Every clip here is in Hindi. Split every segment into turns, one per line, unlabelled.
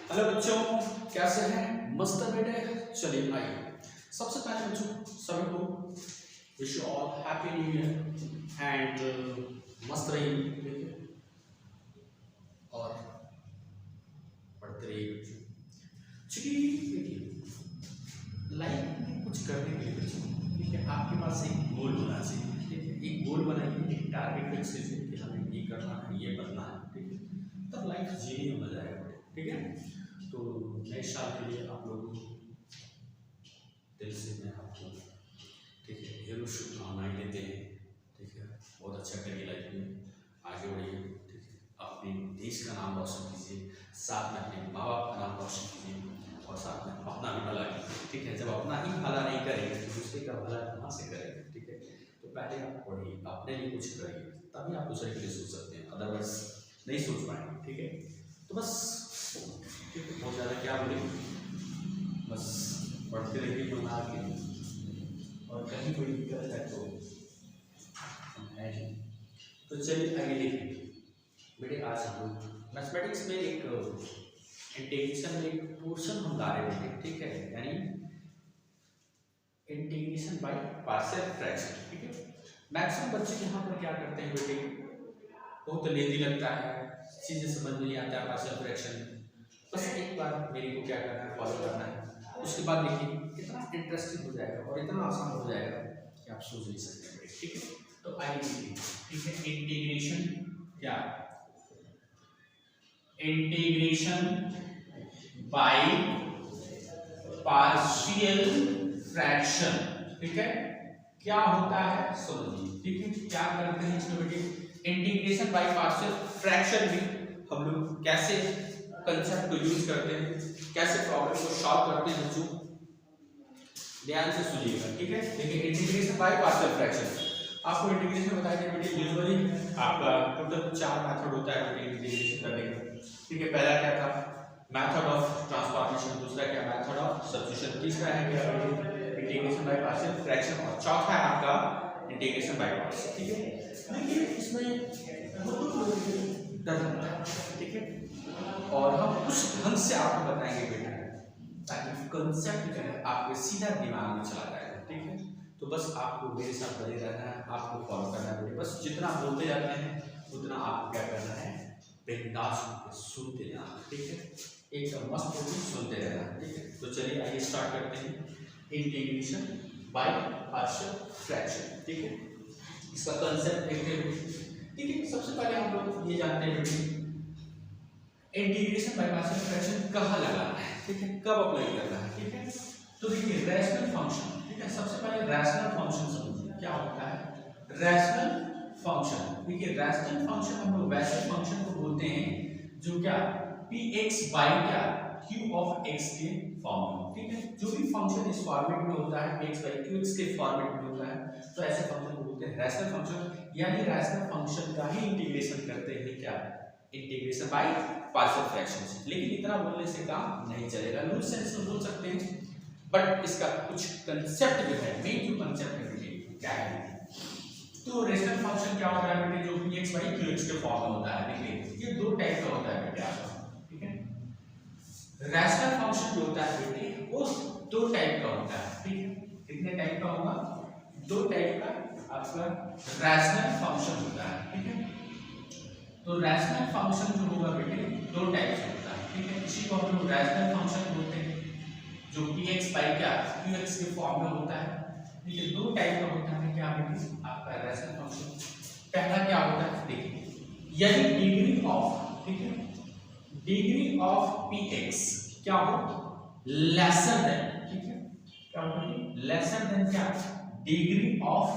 हेलो बच्चों, कैसे हैं? मस्त है बेटे। चलिए आइए, सबसे पहले बच्चों सभी को wish you all happy new year and मस्त रहिए, ठीक है, और पढ़ते रहिए बच्चों। चलिए देखिए, लाइफ में कुछ करने के लिए बच्चों, ठीक है, आपके पास एक गोल होना चाहिए, ठीक है। एक गोल बनाइए, एक टारगेट फिक्स कीजिए कि हमें ये करना है, ये बनना है, ठीक है, तब लाइफ जीने में मजा आएगा, ठीक है। तो नए साल के लिए आप लोगों को दिल से मैं आपको, ठीक है, ढेरों शुभकामनाएं देते हैं, ठीक है। बहुत अच्छा करिए, लाइफ में आगे बढ़िए, ठीक है। अपने देश का नाम रोशन कीजिए, साथ में अपने माँ बाप का नाम रोशन कीजिए और साथ में अपना भी भला कीजिए, ठीक है। जब अपना ही भला नहीं करेंगे तो दूसरे का भला कहाँ से करेंगे, ठीक है। तो पहले आप पढ़िए, अपने लिए कुछ करिए, तभी आप दूसरे के लिए सोच सकते हैं, अदरवाइज नहीं सोच पाएंगे, ठीक है। तो बस ठीक है, बहुत ज़्यादा क्या बोले, बस पढ़ते रहिए मन आके, और कहीं कोई दिक्कत है तो हम है ही। तो चलिए आगे देखिए बेटे, आज हम लोग मैथमेटिक्स में एक इंटीग्रेशन में एक पोर्शन हम ला रहे थे, ठीक है, यानी इंटीग्रेशन बाय पार्शियल फ्रैक्शन, ठीक है। मैक्सिमम बच्चे यहाँ पर क्या करते हैं बेटे, बहुत लेजी लगता है, चीज़ें समझ में नहीं आता है पार्शियल फ्रैक्शन। बस एक बार मेरे को क्या करना है, फॉलो करना है, उसके बाद देखिए कितना इंटरेस्टिंग हो जाएगा और इतना आसान हो जाएगा कि आप सोच नहीं सकते, ठीक है। तो आइए देखिए, ठीक है, इंटीग्रेशन क्या, इंटीग्रेशन बाय पार्शियल फ्रैक्शन, ठीक है, क्या होता है समझिए, ठीक है। क्या करते हैं इसमें बेटे, इंटीग्रेशन बाय पार्शियल फ्रैक्शन में हम लोग कैसे कंसेप्ट को यूज करते हैं, कैसे प्रॉब्लम को सॉल्व करते हैं बच्चों, ध्यान से सुनिएगा, ठीक है। देखिए इंटीग्रेशन बाय पार्शियल फ्रैक्शन, आपको इंटीग्रेशन बताया गया बेटे, यूजुअली आपका टोटल 4 मेथड होता है बेटे इंटीग्रेशन करने का, ठीक है। पहला क्या था, मेथड ऑफ ट्रांसफॉर्मेशन, दूसरा क्या, मेथड ऑफ सब्स्टिट्यूशन, तीसरा है क्या इंटीग्रेशन बाय पार्शियल फ्रैक्शन, और चौथा है आपका इंटीग्रेशन बाय पार्ट्स, ठीक है। देखिए इसमें डर लगता है, ठीक है, और हम उस ढंग से आपको बताएंगे बेटा ताकि कंसेप्ट जो है आपके सीधा दिमाग में चला जाएगा, ठीक है। तो बस आपको मेरे साथ बने रहना है, आपको फॉलो करना है बेटे, बस जितना बोलते जाते हैं उतना आपको क्या करना है, बिंदास होकर सुनते जाना, ठीक है, एकदम मस्त होकर सुनते रहना, ठीक है। तो चलिए आइए स्टार्ट करते हैं इंटीग्रेशन बाय पार्शियल फ्रैक्शन, ठीक है। इसका कंसेप्ट देखते हैं, ठीक है। सबसे पहले हम लोग ये जानते हैं बेटे इंटीग्रेशन बाय पार्शियल फ्रैक्शन कहाँ लगाना है, ठीक है, कब अप्लाई करना है, ठीक है। तो देखिए रैशनल फंक्शन, ठीक है, सबसे पहले रैशनल फंक्शन समझिए क्या होता है रैशनल फंक्शन। देखिए रैशनल फंक्शन हम लोग वैसे फंक्शन को बोलते हैं जो क्या px बाय क्या q ऑफ x के फॉर्म में, ठीक है। जो भी फंक्शन इस फॉर्मेट में होता है px बाय qx के फॉर्मेट में होता है, तो ऐसे फंक्शन को बोलते हैं रैशनल फंक्शन, यानी रैशनल फंक्शन का ही इंटीग्रेशन करते हैं क्या, इंटीग्रेशन बाय पार्शियल फ्रैक्शन से। लेकिन इतना बोलने से काम नहीं चलेगा, लूज सेंस में बोल सकते हैं, बट इसका कुछ कंसेप्ट जो है, मेन जो कंसेप्ट है क्या है, तो रैशनल फंक्शन क्या होता है बेटे, जो px बाय qx के फॉर्म में होता है। देखिए ये दो टाइप का होता है बेटे आपका, ठीक है। रैशनल फंक्शन जो होता है बेटे वो दो टाइप का होता है, ठीक है। कितने टाइप का होगा, दो टाइप का आपका रैशनल फंक्शन होता है, ठीक है। तो रैशनल फंक्शन जो होगा बेटे दो टाइप से होता है, ठीक है। इसी को हम लोग रैशनल फंक्शन बोलते हैं जो px बाय क्या qx के फॉर्म में होता है, ठीक है। दो टाइप का होता है क्या बेटे आपका रैशनल फंक्शन। पहला क्या होता है देखिए, यदि डिग्री ऑफ, ठीक है, डिग्री ऑफ px क्या हो लेसर देन, ठीक है, क्या होगा लेसर देन क्या degree of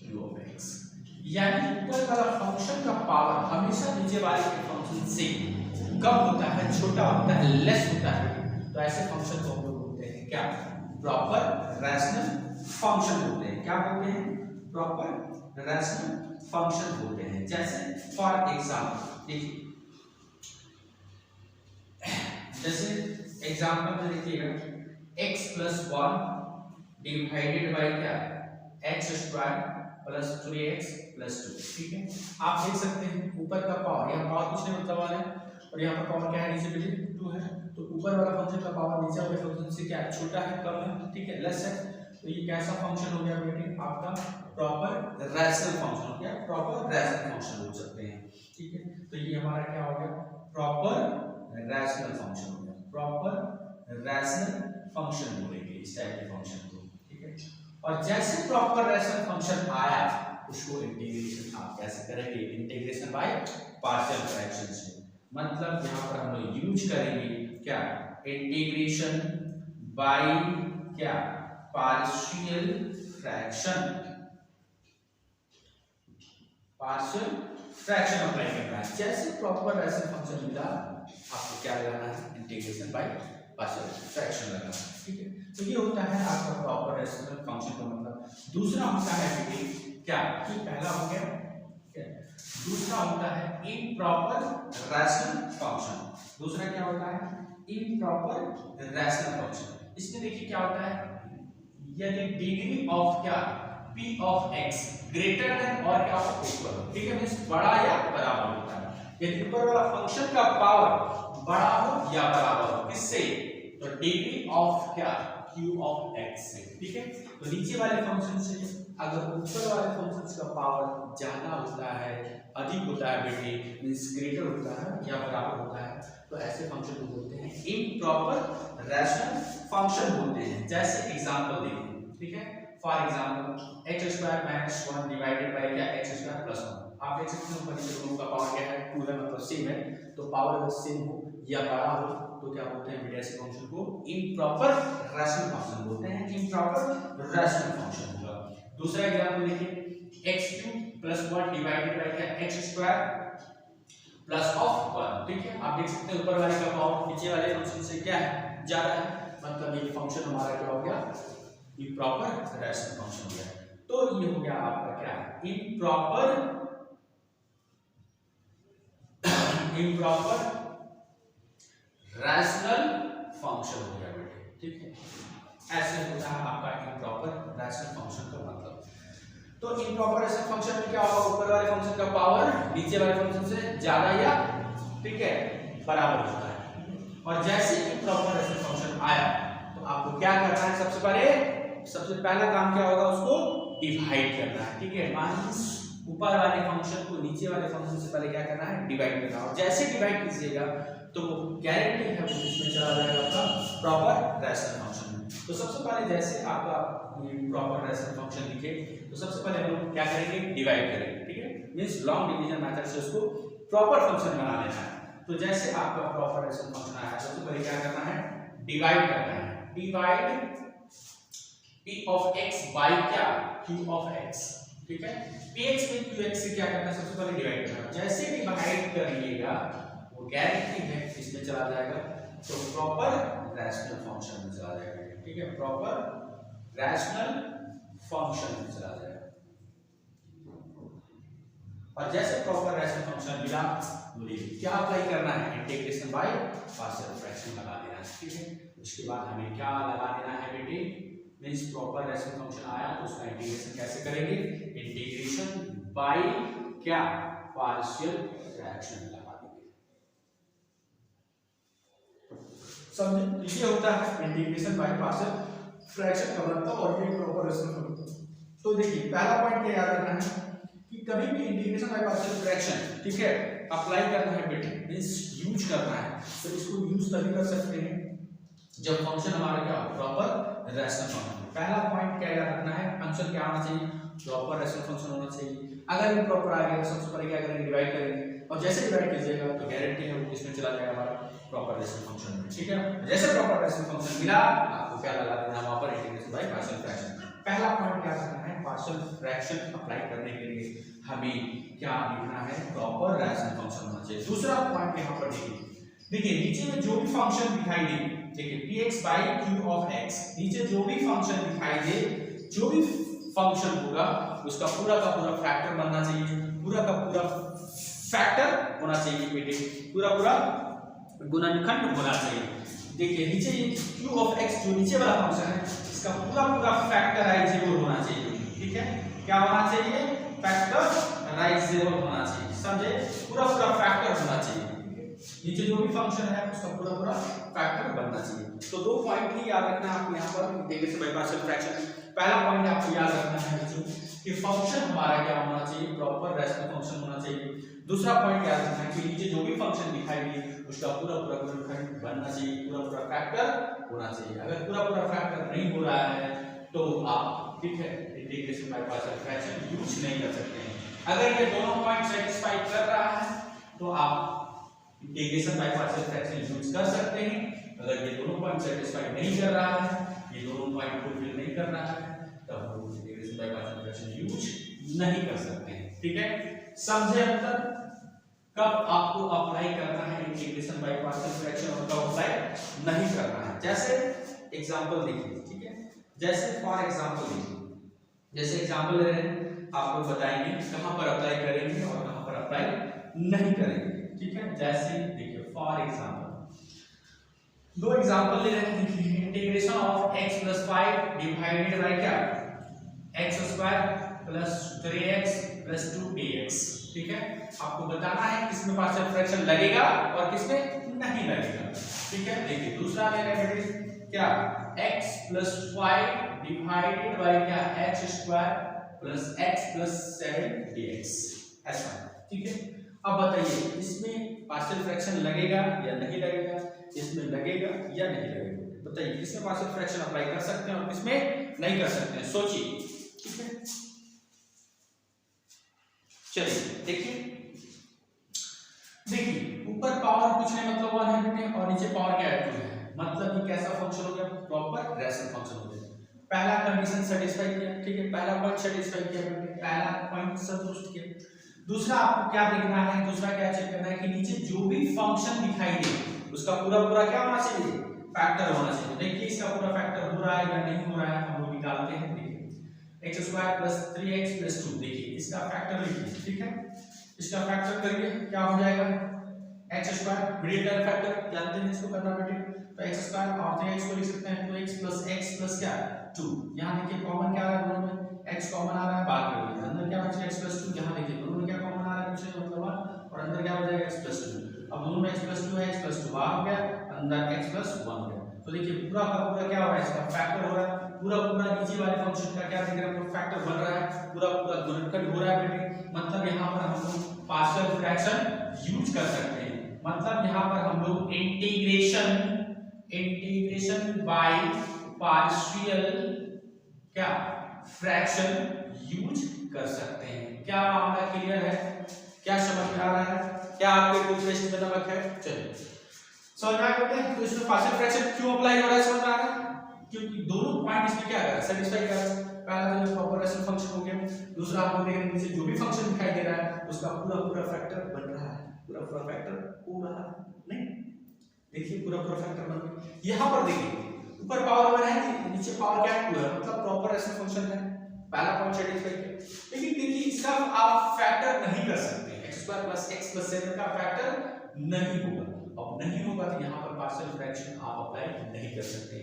q of x, यानी ऊपर वाला फंक्शन का पावर हमेशा नीचे वाले के फंक्शन से कम होता है, छोटा होता है, लेस होता है, तो ऐसे फंक्शन को हम लोग बोलते हैं क्या, प्रॉपर रैशनल फंक्शन बोलते हैं। क्या बोलते हैं, प्रॉपर रैशनल फंक्शन बोलते हैं। जैसे फॉर एग्जांपल देखिए, जैसे एग्जांपल में देखिएगा x + 1 डिवाइडेड बाय क्या x² प्लस 3x + 2, ठीक है। आप देख सकते हैं ऊपर का पावर, यहाँ पावर कुछ नहीं मतलब वाला है, और यहाँ पर पावर क्या है, नीचे बेटे 2 है, तो ऊपर वाला फंक्शन का पावर नीचे वाले फंक्शन से क्या छोटा है, कम है, ठीक है, लेस है। तो ये कैसा फंक्शन हो गया बेटे, आपका प्रॉपर रैशनल फंक्शन हो गया, प्रॉपर रैशनल फंक्शन बोल सकते हैं, ठीक है। तो ये हमारा क्या हो गया, प्रॉपर रैशनल फंक्शन हो गया, प्रॉपर रैशनल फंक्शन बोलेंगे इस टाइप के फंक्शन को, ठीक है। और जैसे प्रॉपर रैशनल फंक्शन आया उसको इंटीग्रेशन आप कैसे करेंगे, इंटीग्रेशन बाय पार्शियल फ्रैक्शन से, मतलब यहाँ पर हम लोग यूज करेंगे क्या, इंटीग्रेशन बाय क्या, partial fraction, partial fraction apply करना है। जैसे प्रॉपर रैशनल फंक्शन मिला आपको क्या लगाना है, इंटीग्रेशन बाय पार्शियल फ्रैक्शन लगाना है, ठीक है। तो ये होता है आपका प्रॉपर रैशनल फंक्शन का मतलब। दूसरा होता है बेटे क्या, कि पहला हो गया क्या, दूसरा होता है इम्प्रॉपर रैशनल फंक्शन। दूसरा क्या होता है, इम्प्रॉपर रैशनल फंक्शन। इसमें देखिए क्या होता है, यदि डिग्री ऑफ क्या, p of x greater than और क्या इक्वल, ठीक है, मींस बड़ा या बराबर होता है। यदि ऊपर वाला फंक्शन का पावर बड़ा हो या बराबर हो किससे, तो डिग्री ऑफ क्या, q ऑफ x से, ठीक है। तो नीचे वाले फंक्शन से अगर ऊपर वाले फंक्शन का पावर ज्यादा होता है, अधिक होता है बेटे, मींस ग्रेटर होता है या बराबर होता है, तो ऐसे फंक्शन को बोलते हैं इम्प्रॉपर रैशनल फंक्शन बोलते हैं। जैसे एग्जांपल देखिए, ठीक है, for example x square minus 1 divided by क्या, x स्क्वायर प्लस 1। आप देख सकते हो ऊपर नीचे दोनों का पावर क्या है, 2 है, मतलब सेम है। तो पावर अगर सेम हो या बड़ा हो तो क्या बोलते हैं बेटे, ऐसे फंक्शन को इम्प्रॉपर रैशनल फंक्शन बोलते हैं, इम्प्रॉपर रैशनल फंक्शन होगा। दूसरा एग्जांपल देखिए, x³ प्लस 1 डिवाइडेड बाय क्या, x स्क्वायर प्लस ऑफ 1, ठीक है। आप देख सकते हैं ऊपर वाले का पावर नीचे वाले फंक्शन से क्या है, ज्यादा है, मतलब ये फंक्शन हमारा क्या हो गया, इम्प्रॉपर रैशनल फंक्शन हो गया। तो ये हो गया आपका क्या, इम्प्रॉपर रैशनल फंक्शन हो गया बेटे, ठीक है। ऐसे होता है आपका इम्प्रॉपर रैशनल फंक्शन का मतलब। तो इम्प्रॉपर रैशनल फंक्शन में क्या होगा, ऊपर वाले फंक्शन का पावर नीचे वाले फंक्शन से ज्यादा या, ठीक है, बराबर होता है। और जैसे इम्प्रॉपर रैशनल फंक्शन आया तो आपको क्या करना है, सबसे पहला काम क्या होगा, उसको डिवाइड करना है, ठीक है। माइनस ऊपर वाले फंक्शन को नीचे वाले फंक्शन से पहले क्या करना है, डिवाइड करना है। और जैसे डिवाइड कीजिएगा तो गारंटी है वो इसमें चला जाएगा आपका प्रॉपर रैशनल फंक्शन में। तो सबसे पहले जैसे आपका प्रॉपर रैशनल फंक्शन दिखे तो सबसे पहले हम लोग क्या करेंगे, डिवाइड करेंगे, ठीक है, मींस लॉन्ग डिवीजन मेथड से उसको प्रॉपर फंक्शन बना लेना है। तो जैसे आपका प्रॉपर रैशनल फंक्शन आया, सबसे पहले क्या करना है, डिवाइड करना है, divide p of x by क्या, q ऑफ x, ठीक है। px में qx से क्या करना है, सबसे पहले डिवाइड करना है। जैसे डिवाइड करिएगा वो गारंटी है इसमें चला जाएगा, तो प्रॉपर रैशनल फंक्शन में चला जाएगा, ठीक है, प्रॉपर रैशनल फंक्शन में चला जाएगा। और जैसे प्रॉपर रैशनल फंक्शन मिला बोलिए क्या अप्लाई करना है, इंटीग्रेशन बाय पार्शियल फ्रैक्शन लगा देना है, ठीक है। उसके बाद हमें क्या लगा देना है बेटे, मींस प्रॉपर रैशनल फंक्शन आया तो उसका इंटीग्रेशन कैसे करेंगे, इंटीग्रेशन बाय क्या, पार्शियल फ्रैक्शन लगा देंगे, समझे। ये होता है इंटीग्रेशन बाय पार्शियल फ्रैक्शन का मतलब, और ये प्रॉपर रैशनल फंक्शन। तो देखिए पहला पॉइंट क्या याद रखना है कि कभी भी इंटीग्रेशन बाय पार्शियल फ्रैक्शन, ठीक है, अप्लाई करना है बेटे, मींस यूज करना है, तो इसको यूज तभी कर सकते हैं जब फंक्शन हमारा क्या हो, प्रॉपर रैशनल फंक्शन। पहला पॉइंट क्या याद रखना है, फंक्शन क्या होना चाहिए, प्रॉपर रैशनल फंक्शन होना चाहिए। अगर इम्प्रॉपर आ गया तो सबसे पहले क्या करेंगे, डिवाइड करेंगे, और जैसे डिवाइड कीजिएगा तो गारंटी है वो इसमें चला जाएगा हमारा प्रॉपर रैशनल फंक्शन में, ठीक है। जैसे प्रॉपर रैशनल फंक्शन मिला आपको क्या लगा देना वहां पर, इंटीग्रेशन बाय पार्शियल फ्रैक्शन। पहला पॉइंट क्या रखना है, पार्शियल फ्रैक्शन अप्लाई करने के लिए हमें क्या लिखना है, प्रॉपर रैशनल फंक्शन होना चाहिए। दूसरा पॉइंट यहां पर देखिए नीचे में जो भी फंक्शन दिखाई दे, देखिए px by q of x, नीचे जो भी फंक्शन दिखाई दे, जो भी फंक्शन होगा उसका पूरा का पूरा फैक्टर बनना चाहिए, पूरा का पूरा फैक्टर होना चाहिए बेटे, पूरा गुणनखंड होना चाहिए। देखिए नीचे ये q of x जो नीचे वाला फंक्शन है इसका पूरा फैक्टराइजेबल होना चाहिए, ठीक है। क्या होना चाहिए, फैक्टराइजेबल होना चाहिए, समझे, पूरा फैक्टर होना चाहिए। नीचे जो भी फंक्शन है उसका पूरा पूरा फैक्टर बनना चाहिए। तो दो पॉइंट ही याद रखना है आपको यहाँ पर इंटीग्रेशन बाय पार्शियल फ्रैक्शन। पहला पॉइंट आपको याद रखना है बच्चों कि फंक्शन हमारा क्या होना चाहिए, प्रॉपर रैशनल फंक्शन होना चाहिए। दूसरा पॉइंट याद रखना है कि नीचे जो भी फंक्शन दिखाई दे उसका पूरा पूरा गुणनफल बनना चाहिए, पूरा पूरा फैक्टर होना चाहिए। अगर पूरा पूरा फैक्टर नहीं हो रहा है तो आप ठीक है integration by partial fraction use नहीं कर सकते हैं। अगर ये दोनों पॉइंट सेटिस्फाई कर रहा है तो आप integration by partial fraction use कर सकते हैं। अगर ये दोनों पॉइंट सेटिस्फाई नहीं कर रहा है, ये दोनों पॉइंट फुलफिल नहीं कर रहा है, तब हम integration by partial fraction use नहीं कर सकते हैं। ठीक है, समझे अब तक कब आपको अप्लाई करना है इंटीग्रेशन बाय पार्शियल फ्रैक्शन और कब अप्लाई नहीं करना है। जैसे एग्जांपल देखिए, ठीक है, जैसे फॉर एग्जांपल देखिए, जैसे एग्जांपल ले रहे हैं, आपको बताएंगे कहां पर अप्लाई करेंगे और कहां पर अप्लाई नहीं करेंगे। ठीक है, जैसे देखिए फॉर एग्जांपल दो एग्जांपल ले रहे हैं। देखिए integration of x + 5 divided by क्या x² + 3x + 2dx। ठीक है, आपको बताना है किसमें पार्शियल फ्रैक्शन लगेगा और किसमें नहीं लगेगा। ठीक है, देखिए दूसरा ले रहे हैं क्या x + 5 डिवाइडेड बाय क्या x² + x + 7dx ऐसा। ठीक है, अब बताइए इसमें पार्शियल फ्रैक्शन लगेगा या नहीं लगेगा, इसमें लगेगा या नहीं लगेगा, बताइए किसमें पार्शियल फ्रैक्शन अप्लाई कर सकते हैं और किसमें नहीं कर सकते हैं, सोचिए। ठीक है, चलिए देखिए ऊपर पावर कुछ नहीं मतलब 1 है बेटे और नीचे पावर क्या है 2 है, मतलब ये कैसा फंक्शन हो गया, प्रॉपर रैशनल फंक्शन हो गया। पहला कंडीशन सेटिस्फाई किया, ठीक है, पहला पॉइंट सेटिस्फाई किया बेटे, पहला पॉइंट संतुष्ट किया। दूसरा आपको क्या देखना है, दूसरा क्या चेक करना है कि नीचे जो भी फंक्शन दिखाई दे उसका पूरा पूरा क्या होना चाहिए, फैक्टर होना चाहिए। देखिए इसका पूरा फैक्टर हो रहा है या नहीं हो रहा है, हम लोग निकालते हैं। देखिए x² + 3x + 2, देखिए इसका फैक्टर लिखिए। ठीक है, इसका फैक्टर करिए, क्या हो जाएगा x² मिडिल टर्म फैक्टर जानते हैं इसको करना बेटे, तो x² और 3x को लिख सकते हैं 2x + x + क्या 2। यहां देखिए कॉमन क्या आ रहा है दोनों में, x कॉमन आ रहा है, बात कर लीजिए अंदर क्या बचेगा x + 2। यहां देखिए दोनों में क्या कॉमन आ रहा है, पीछे मतलब 1 और अंदर क्या हो जाएगा x + 2। अब दोनों में x + 2 है, x + 2 बाहर हो गया, अंदर x + 1 है। तो देखिए पूरा का पूरा क्या हो रहा है, इसका फैक्टर हो रहा है, पूरा पूरा नीचे वाले फंक्शन का क्या दिख रहा है, फैक्टर बन रहा है, पूरा पूरा गुणनफल हो रहा है बेटे। मतलब यहां पर हम लोग पार्शियल फ्रैक्शन यूज कर सकते हैं, मतलब यहां पर हम लोग इंटीग्रेशन बाय पार्शियल क्या फ्रैक्शन यूज कर सकते हैं। क्या मामला क्लियर है, क्या समझ में आ रहा है, क्या आपके टूथपेस्ट में नमक है, चलिए समझ में आ गया। तो इसमें पार्शियल फ्रैक्शन क्यों अप्लाई हो रहा है, समझ में आ रहा है, क्योंकि दोनों पॉइंट इसमें क्या कर रहा है, सेटिस्फाई कर रहा है। पहला तो ये प्रॉपर रैशनल फंक्शन हो गया, दूसरा आप देख रहे हैं नीचे जो भी फंक्शन दिखाई दे रहा है उसका पूरा पूरा फैक्टर बन रहा है, पूरा पूरा फैक्टर हो रहा है। नहीं देखिए पूरा पूरा फैक्टर बन गया। यहां पर देखिए ऊपर पावर 1 है, नीचे पावर क्या है 2 है, मतलब प्रॉपर रैशनल फंक्शन है, पहला पॉइंट सेटिस्फाई किया। लेकिन देखिए इसका आप फैक्टर नहीं कर सकते, x² + x + 7 का फैक्टर नहीं होगा। अब नहीं होगा तो यहाँ पर पार्शियल फ्रैक्शन आप अप्लाई नहीं कर सकते।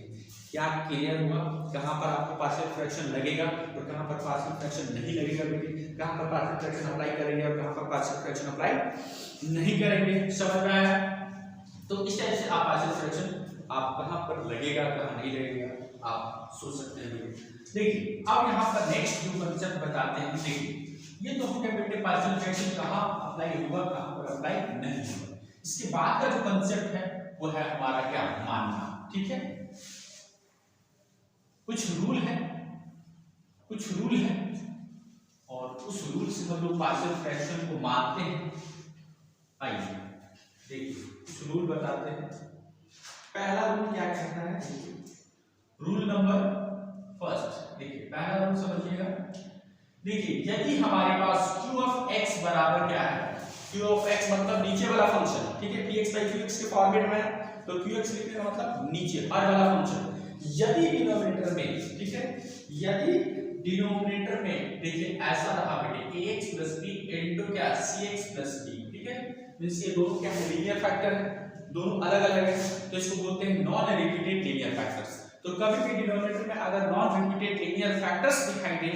क्या क्लियर हुआ, कहां पर आपको पार्शियल फ्रैक्शन लगेगा और कहां पर पार्शियल फ्रैक्शन नहीं लगेगा बेटे, कहां पर पार्शियल फ्रैक्शन अप्लाई करेंगे और कहां पर पार्शियल फ्रैक्शन अप्लाई नहीं करेंगे, समझ में आया। तो इस टाइप से आप पार्शियल फ्रैक्शन आप कहां पर लगेगा कहां नहीं लगेगा आप सोच सकते हैं। देखिए अब यहाँ पर नेक्स्ट जो कंसेप्ट बताते हैं, देखिए ये तो हो गया बेटे पार्शियल फ्रैक्शन कहां अप्लाई होगा कहां पर अप्लाई नहीं होगा। इसके बाद का जो कंसेप्ट है वो है हमारा क्या मानना। ठीक है, कुछ रूल है और उस रूल से हम लोग पार्शियल फ्रैक्शन को मानते हैं। आइए देखिए कुछ रूल बताते हैं। पहला रूल क्या कहता है, रूल नंबर फर्स्ट, देखिए पहला रूल समझिएगा। देखिए यदि हमारे पास q(x) बराबर क्या है, q(x) मतलब नीचे वाला फंक्शन, ठीक है, px/qx के फॉर्मेट में है तो qx लिखने का मतलब नीचे हर वाला फंक्शन। यदि डिनोमिनेटर में, ठीक है, यदि डिनोमिनेटर में देखिए ऐसा रहा बेटे ax + b इनटू क्या cx + d, ठीक है, मींस ये दोनों क्या है लीनियर फैक्टर है, दोनों अलग अलग है, तो इसको बोलते हैं नॉन रिपीटेड लीनियर फैक्टर्स। तो कभी भी डिनोमिनेटर में अगर नॉन रिपीटेड लीनियर फैक्टर्स दिखाई दे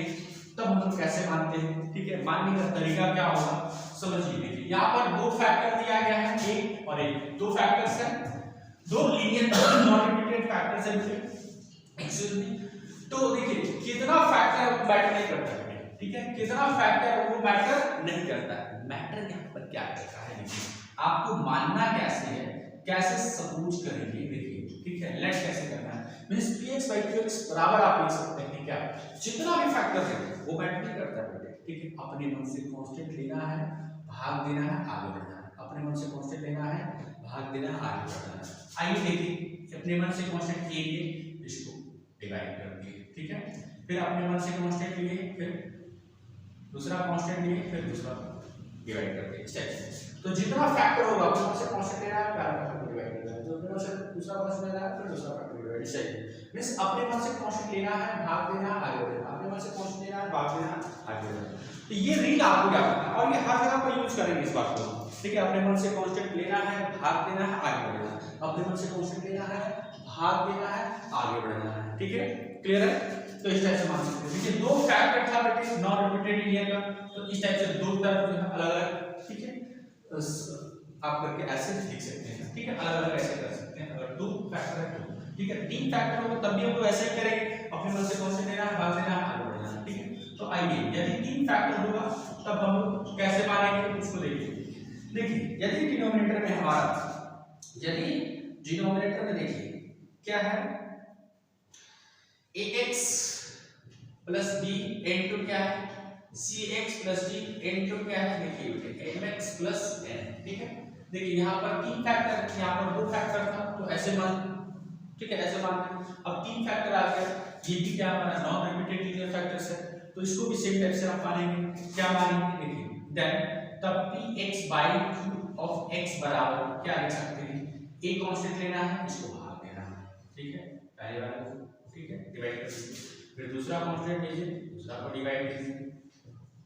तब हम लोग कैसे मानते हैं, ठीक है, मानने का तरीका क्या होगा समझिए। देखिए यहाँ पर दो फैक्टर दिया गया है, ए और ए, दो फैक्टर्स हैं, दो लीनियर नॉन रिपीटेड फैक्टर्स हैं। एक्सक्यूज मी, तो देखिए कितना फैक्टर मैटर नहीं करता है, ठीक है, कितना फैक्टर वो मैटर नहीं करता है। मैटर यहाँ पर क्या करता है, देखिए आपको मानना कैसे है, कैसे सपोज करेंगे, देखिए ठीक है, लेट कैसे करना है, मींस px by qx बराबर आप लिख सकते हैं क्या, जितना भी फैक्टर है वो मैटर नहीं करता है, ठीक है, अपने मन से कांस्टेंट लेना है, भाग देना है, आगे बढ़ना है, अपने मन से कांस्टेंट लेना है, भाग देना है, आगे बढ़ना है। आइए देखिए, अपने मन से कांस्टेंट लिए, इसको डिवाइड कर दिए, ठीक है, फिर अपने मन से कांस्टेंट लिए, फिर दूसरा कांस्टेंट लिए, फिर दूसरा डिवाइड कर दिए, स्टेप। तो जितना फैक्टर होगा अपने मन से कांस्टेंट लेना है, पहला फैक्टर डिवाइड करना है, तो अपने मन से दूसरा कांस्टेंट लेना है, फिर दूसरा फैक्टर डिवाइड, स्टेप। मींस अपने मन से कांस्टेंट लेना है, भाग देना है, आगे बढ़ना, अपने मन से कांस्टेंट लेना है, भाग देना है, आगे बढ़ना। तो ये रील आपको क्या करना है, और ये हर जगह पर यूज करेंगे इस बात को, ठीक है, अपने मन से कांस्टेंट लेना है, भाग देना है, आगे बढ़ना, अपने मन से कांस्टेंट लेना है, भाग देना है, आगे बढ़ना है, ठीक है, क्लियर है। तो इस टाइप से मान सकते हैं, देखिए दो फैक्टर था बेटे नॉन रिपीटेड लीनियर का, तो इस टाइप से दो टर्म जो है अलग-अलग, ठीक है, आप करके ऐसे लिख सकते हैं, ठीक है, अलग-अलग ऐसे कर सकते हैं। अगर दो फैक्टर है तो, ठीक है, तीन फैक्टर हो तब भी हम लोग ऐसे ही करेंगे, अपने मन से कांस्टेंट लेना है, भाग देना है, आगे बढ़ना है, ठीक है। तो आइए, यदि तीन फैक्टर होगा तब हम लोग कैसे मानेंगे उसको देखिए। देखिए यदि डिनोमिनेटर में हमारा, यदि डिनोमिनेटर में देखिए क्या है, ax प्लस b इनटू क्या है, cx प्लस d इनटू क्या है, देखिए mx प्लस n, ठीक है। देखिए यहाँ पर तीन फैक्टर, यहाँ पर दो फैक्टर था, तो ऐसे मान, ठीक है, ऐसे मान। अब तीन फैक्टर आ गया, ये भी क्या हमारा नॉन रिपीटेड लीनियर फैक्टर्स है, तो इसको भी सेम टाइप से आप मानेंगे, क्या मानेंगे, देखिए देन तब px by q of x बराबर क्या लिख सकते हैं, a कांस्टेंट लेना है, इसको भाग देना है, ठीक है, पहले वाला को, ठीक है, डिवाइड कर दीजिए, फिर दूसरा कांस्टेंट लीजिए, दूसरा को डिवाइड कीजिए,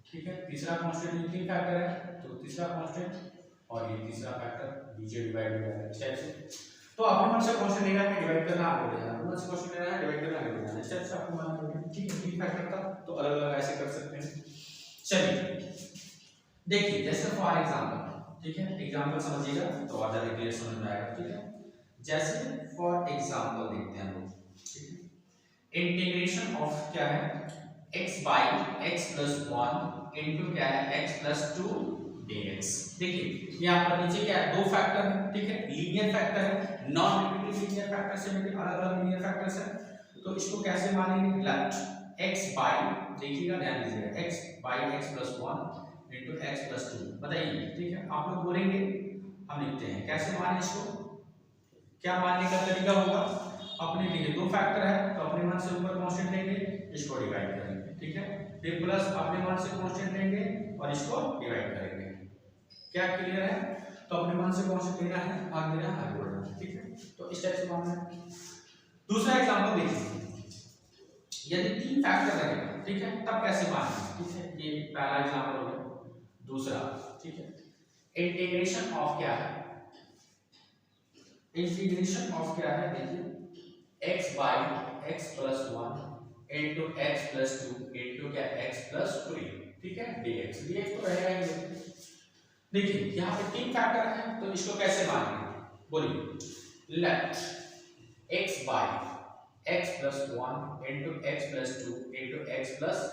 ठीक है, तीसरा कांस्टेंट, ये तीन फैक्टर है तो तीसरा कांस्टेंट और ये तीसरा फैक्टर नीचे डिवाइड हो जाएगा, इस टाइप से। तो अपने मन से कांस्टेंट लेना है, डिवाइड करना, आगे बढ़ जाना, अपने मन से कांस्टेंट लेना है, डिवाइड करना, आगे बढ़ जाना, इस टाइप से आपको मानना होगा, ठीक है। तीन फैक्टर था तो अलग-अलग ऐसे कर सकते हैं। चलिए देखिए, जैसे फॉर एग्जांपल, ठीक है, एग्जांपल समझिएगा तो और ज्यादा क्लियर समझ में आएगा, ठीक है। जैसे फॉर एग्जांपल देखते हैं लोग, ठीक है, इंटीग्रेशन ऑफ क्या है, x by x plus 1 into क्या है, x plus 2 dx। देखिए यहाँ पर नीचे क्या है, दो फैक्टर है, ठीक है, लीनियर फैक्टर है, नॉन रिपीटेड लीनियर फैक्टर से मिलकर अलग-अलग लीनियर फैक्टर्स है, तो इसको कैसे मानेंगे, लेट x by, देखिएगा ध्यान दीजिएगा, x by x plus 1 into x plus 2, बताइए, ठीक है, आप लोग बोलेंगे, हम लिखते हैं कैसे माने इसको, क्या मानने का तरीका होगा, अपने लिए दो फैक्टर है तो अपने मन से ऊपर कांस्टेंट लेंगे, इसको डिवाइड करेंगे, ठीक है, फिर प्लस अपने मन से कांस्टेंट लेंगे और इसको डिवाइड करेंगे, क्या क्लियर है। तो अपने मन से कांस्टेंट लेना है, भाग देना है, आगे बढ़ना है, ठीक है, तो इस टाइप से मानना है। दूसरा एग्जांपल देखिए, यदि तीन फैक्टर रहेगा, ठीक है, तब कैसे मानेंगे, ठीक है, ये पहला एग्जांपल हो गया। दूसरा, ठीक है, इंटीग्रेशन ऑफ क्या है, इंटीग्रेशन ऑफ क्या है, देखिए x by x plus 1 into x plus 2 into क्या x plus 3, ठीक है, dx, dx तो रहेगा ही। देखिए यहाँ पे तीन फैक्टर है तो इसको कैसे मानेंगे, बोलिए, late x by x plus 1 into x plus 2 into x plus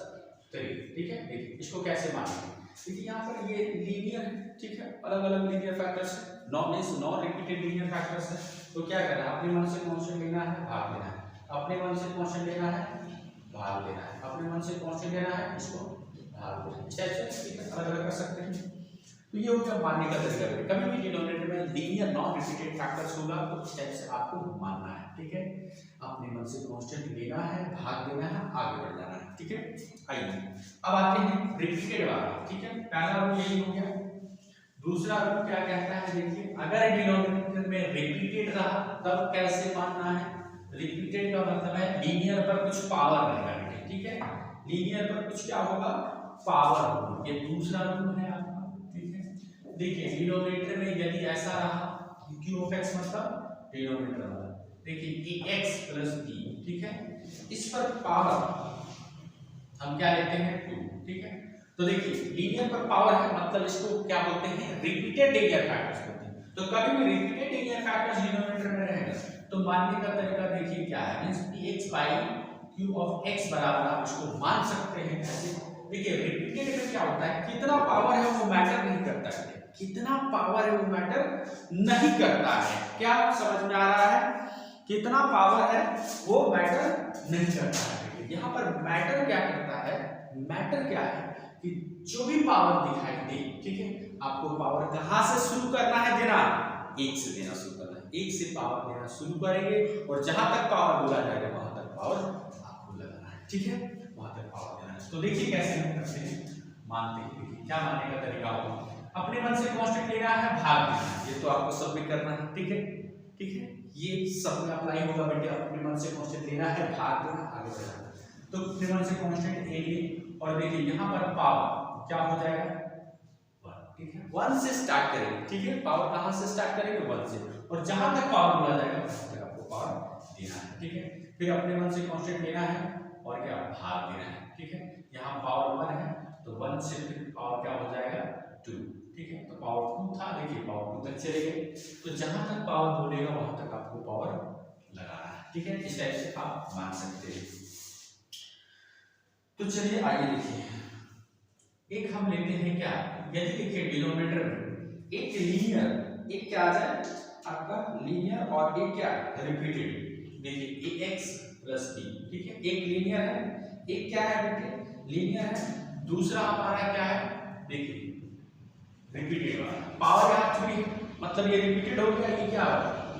3, ठीक है। देखिए इसको कैसे मानेंगे, देखिए यहाँ पर ये लीनियर है, ठीक है, अलग-अलग लीनियर फैक्टर्स है, नॉन रिपीटेड लीनियर फैक्टर्स है, तो क्या करना है, अपने मन से कांस्टेंट लेना है, भाग देना है, अपने मन से कांस्टेंट लेना है, भाग देना है, अपने मन से कांस्टेंट लेना है, इसको भाग देना है, इस टाइप से, ठीक है, अलग-अलग कर सकते हैं। तो ये हो गया मानने का तरीका, कभी भी डिनोमिनेटर में लीनियर नॉन रिपीटेड फैक्टर्स होगा तो इस टाइप से आपको मानना है, ठीक है, अपने मन से कांस्टेंट लेना है, भाग देना है, आगे बढ़ जाना है, ठीक है। आइए अब आते हैं रिपीटेड वाला, ठीक है, पहला रूल यही हो गया। दूसरा रूल क्या कहता है, देखिए अगर डिनोमिनेटर में रिपीटेड रहा तब कैसे मानना है, रिपीटेड का मतलब है लीनियर पर कुछ पावर रहेगा, ठीक है, लीनियर पर कुछ क्या होगा, पावर होगा, ये दूसरा रूल है आपका, ठीक है। देखिए डिनोमिनेटर में यदि ऐसा रहा q of x मतलब डिनोमिनेटर वाला, देखिए ax plus b, ठीक है, इस पर पावर हम क्या लेते हैं 2, ठीक है। तो देखिए लीनियर पर पावर है मतलब इसको क्या बोलते हैं, रिपीटेड लीनियर फैक्टर्स बोलते हैं, तो कभी भी रिपीटेड लीनियर फैक्टर्स डिनोमिनेटर में रहेगा तो मानने का तरीका देखिए क्या है, means px by q of x बराबर आप इसको मान सकते हैं ऐसे। देखिए रिपीटेड में क्या होता है, कितना पावर है वो मैटर नहीं करता है, कितना पावर है वो मैटर नहीं करता है। क्या समझ में आ रहा है, कितना पावर है वो मैटर नहीं करता है। यहाँ पर मैटर क्या करता है, मैटर क्या है कि जो भी पावर दिखाई दे, ठीक है, आपको पावर कहां से शुरू करना है देना, एक से देना शुरू करना है, एक से पावर देना शुरू करेंगे और जहां तक पावर बोला जाएगा वहां तक पावर आपको लगाना है, ठीक है, वहां तक पावर देना है। तो देखिए कैसे हम करते हैं, मानते हैं, देखिए क्या मानने का तरीका होगा, अपने मन से कांस्टेंट लेना है, भाग देना है, ये तो आपको सब में करना है, ठीक है, ठीक है, ये सब में अप्लाई होगा बेटे, अपने मन से कांस्टेंट लेना है, भाग देना, आगे बढ़ना। तो अपने मन से कांस्टेंट ए और देखिए यहाँ पर पावर क्या हो जाएगा, 1, ठीक है, 1 से स्टार्ट करेंगे, ठीक है, पावर कहां से स्टार्ट करेंगे, 1 से, और जहां तक पावर बोला जाएगा वहां तक आपको पावर देना है, ठीक है। फिर अपने मन से कांस्टेंट लेना है और क्या भाग देना है, ठीक है, यहाँ पावर 1 है तो 1 से फिर पावर क्या हो जाएगा 2, ठीक है, तो पावर 2 था, देखिए पावर 2 तक चले गए, तो जहां तक पावर बोलेगा वहां तक आपको पावर लगाना है, ठीक है, इस टाइप से आप मान सकते हैं। तो चलिए आइए देखिए, एक हम लेते हैं क्या, यदि देखिए डिनोमिनेटर में एक लीनियर, एक क्या आ जाए आपका लीनियर और एक क्या रिपीटेड, देखिए ax प्लस b, ठीक है, एक लीनियर है, एक क्या है बेटे लीनियर है, दूसरा हमारा क्या है देखिए रिपीटेड वाला, पावर यहाँ 3 मतलब ये रिपीटेड हो गया, ये क्या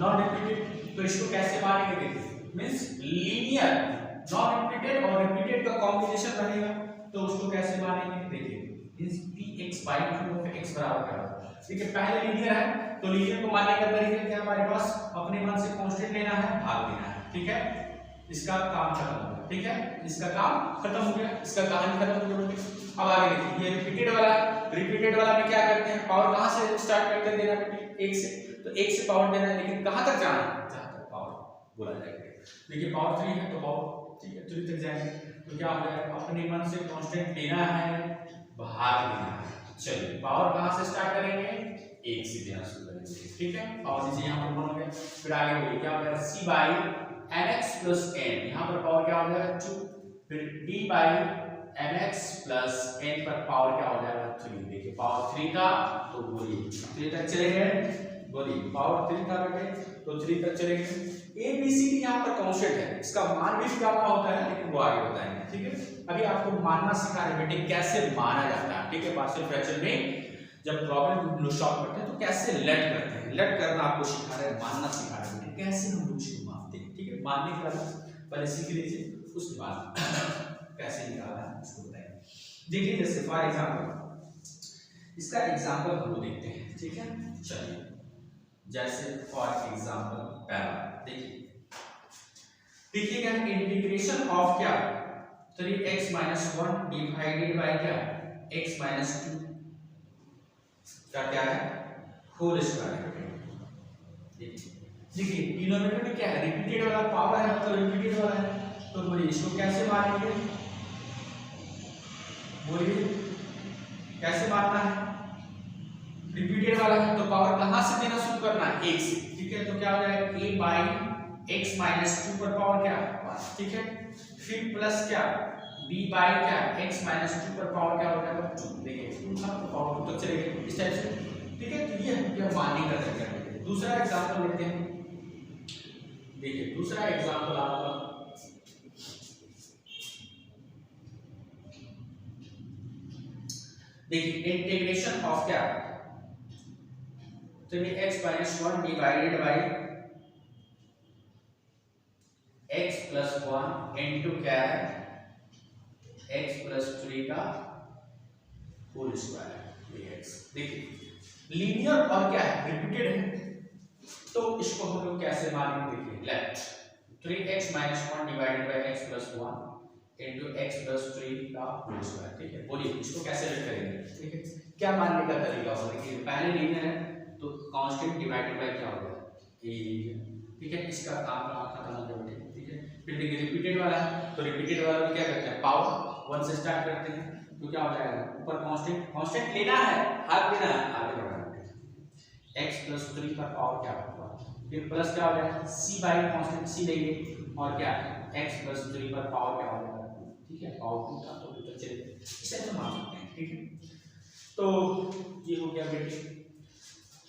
नॉन रिपीटेड, तो इसको कैसे मानेंगे देखिए, मींस लीनियर नॉन रिपीटेड और रिपीटेड का कॉम्बिनेशन रहेगा, तो उसको कैसे मानेंगे देखिए, means px by q of x बराबर क्या होगा, ठीक है, पहले लीनियर है तो लीनियर को मानने का तरीका क्या हमारे पास, अपने मन से कांस्टेंट लेना है, भाग देना है, ठीक है, इसका काम खत्म हो गया, ठीक है, इसका काम खत्म हो गया, इसका कहानी खत्म हो गया। अब आगे देखिए, ये रिपीटेड वाला, रिपीटेड वाला में क्या करते हैं, पावर कहां से स्टार्ट करते हैं देना बेटे, 1 से, तो 1 से पावर देना है, लेकिन कहां तक जाना है, जहां तक पावर बोला जाएगा। देखिए पावर 3 है तो पावर, ठीक है, 3 तक जाएंगे, तो क्या हो जाएगा, अपने मन से कांस्टेंट लेना है, भाग देना है। चलिए पावर कहां से स्टार्ट करेंगे, 1 से देना शुरू करेंगे, ठीक है, पावर जैसे यहाँ पर बोलोगे, फिर आगे बोलिए क्या हो जाएगा, c by mx plus n, यहाँ पर पावर क्या हो जाएगा 2, फिर d by mx plus n पर पावर क्या हो जाएगा 3, देखिए पावर 3 था तो बोलिए 3 तक चले गए, बोलिए पावर 3 था बेटे तो 3 तक चले गए। a b c d यहाँ पर कांस्टेंट है, इसका मान भी क्या होता है लेकिन वो आगे बताएंगे, ठीक है, अभी आपको मानना सिखा रहे बेटे कैसे माना जाता है, ठीक है, पार्शियल फ्रैक्शन में जब प्रॉब्लम सॉल्व करते हैं तो कैसे लेट करते हैं, लेट करना आपको सिखा रहे हैं, मानना सिखा रहे हैं बेटे कैसे हम लोग इसको मानते हैं, ठीक है, मानने के बाद पहले सीख लीजिए, उसके बाद कैसे निकालना है उसको बताएंगे। देखिए जैसे फॉर एग्जांपल, इसका एग्जांपल हम लोग देखते हैं, ठीक है, चलिए जैसे फॉर एग्जांपल पहला देखिएगा, इंटीग्रेशन ऑफ क्या 3x माइनस 1 डिवाइडेड बाय क्या x माइनस 2 का क्या है होल स्क्वायर है। देखिए डिनोमिनेटर में क्या है, रिपीटेड वाला पावर है मतलब रिपीटेड वाला है, तो बोलिए इसको कैसे मानेंगे, बोलिए कैसे मानना है, रिपीटेड वाला है तो पावर कहां से देना शुरू करना है, 1 से, ठीक है, तो क्या हो जाएगा a बाई x माइनस 2 पर पावर क्या 1, ठीक है, फिर प्लस क्या b बाई क्या x माइनस 2 पर पावर क्या हो जाएगा 2, देखिए 2 था तो पावर 2 तक चलेगा इस टाइप से, ठीक है, तो ये मानने का तरीका है। दूसरा एग्जांपल लेते हैं, देखिए दूसरा एग्जांपल आपका देखिए इंटीग्रेशन ऑफ क्या 3x minus 1 divided by x plus 1 into क्या है x प्लस 3 का होल स्क्वायर dx। देखिए लीनियर और क्या है रिपीटेड है, तो इसको हम लोग कैसे मानेंगे, देखिए let 3x minus 1 divided by x plus 1 into x plus 3 का होल स्क्वायर, ठीक है, बोलिए इसको कैसे लेट करेंगे, ठीक है, क्या मानने का तरीका होगा, देखिए पहले लीनियर है तो कांस्टेंट डिवाइडेड बाय क्या होगा a, ठीक है, इसका काम खत्म हो गया, ठीक है, फिर देखिए रिपीटेड वाला है तो रिपीटेड वाला में क्या करते हैं पावर 1 से स्टार्ट करते हैं, तो क्या हो जाएगा ऊपर कांस्टेंट, कांस्टेंट लेना है, भाग देना है, आगे बढ़ाना है, x प्लस 3 का पावर क्या होगा, फिर प्लस क्या हो जाएगा c बाई कांस्टेंट c लेंगे और क्या x प्लस 3 पर पावर क्या हो जाएगा, ठीक है पावर 2 था तो चलिए इसे हम मान सकते हैं, ठीक है। तो ये हो गया बेटे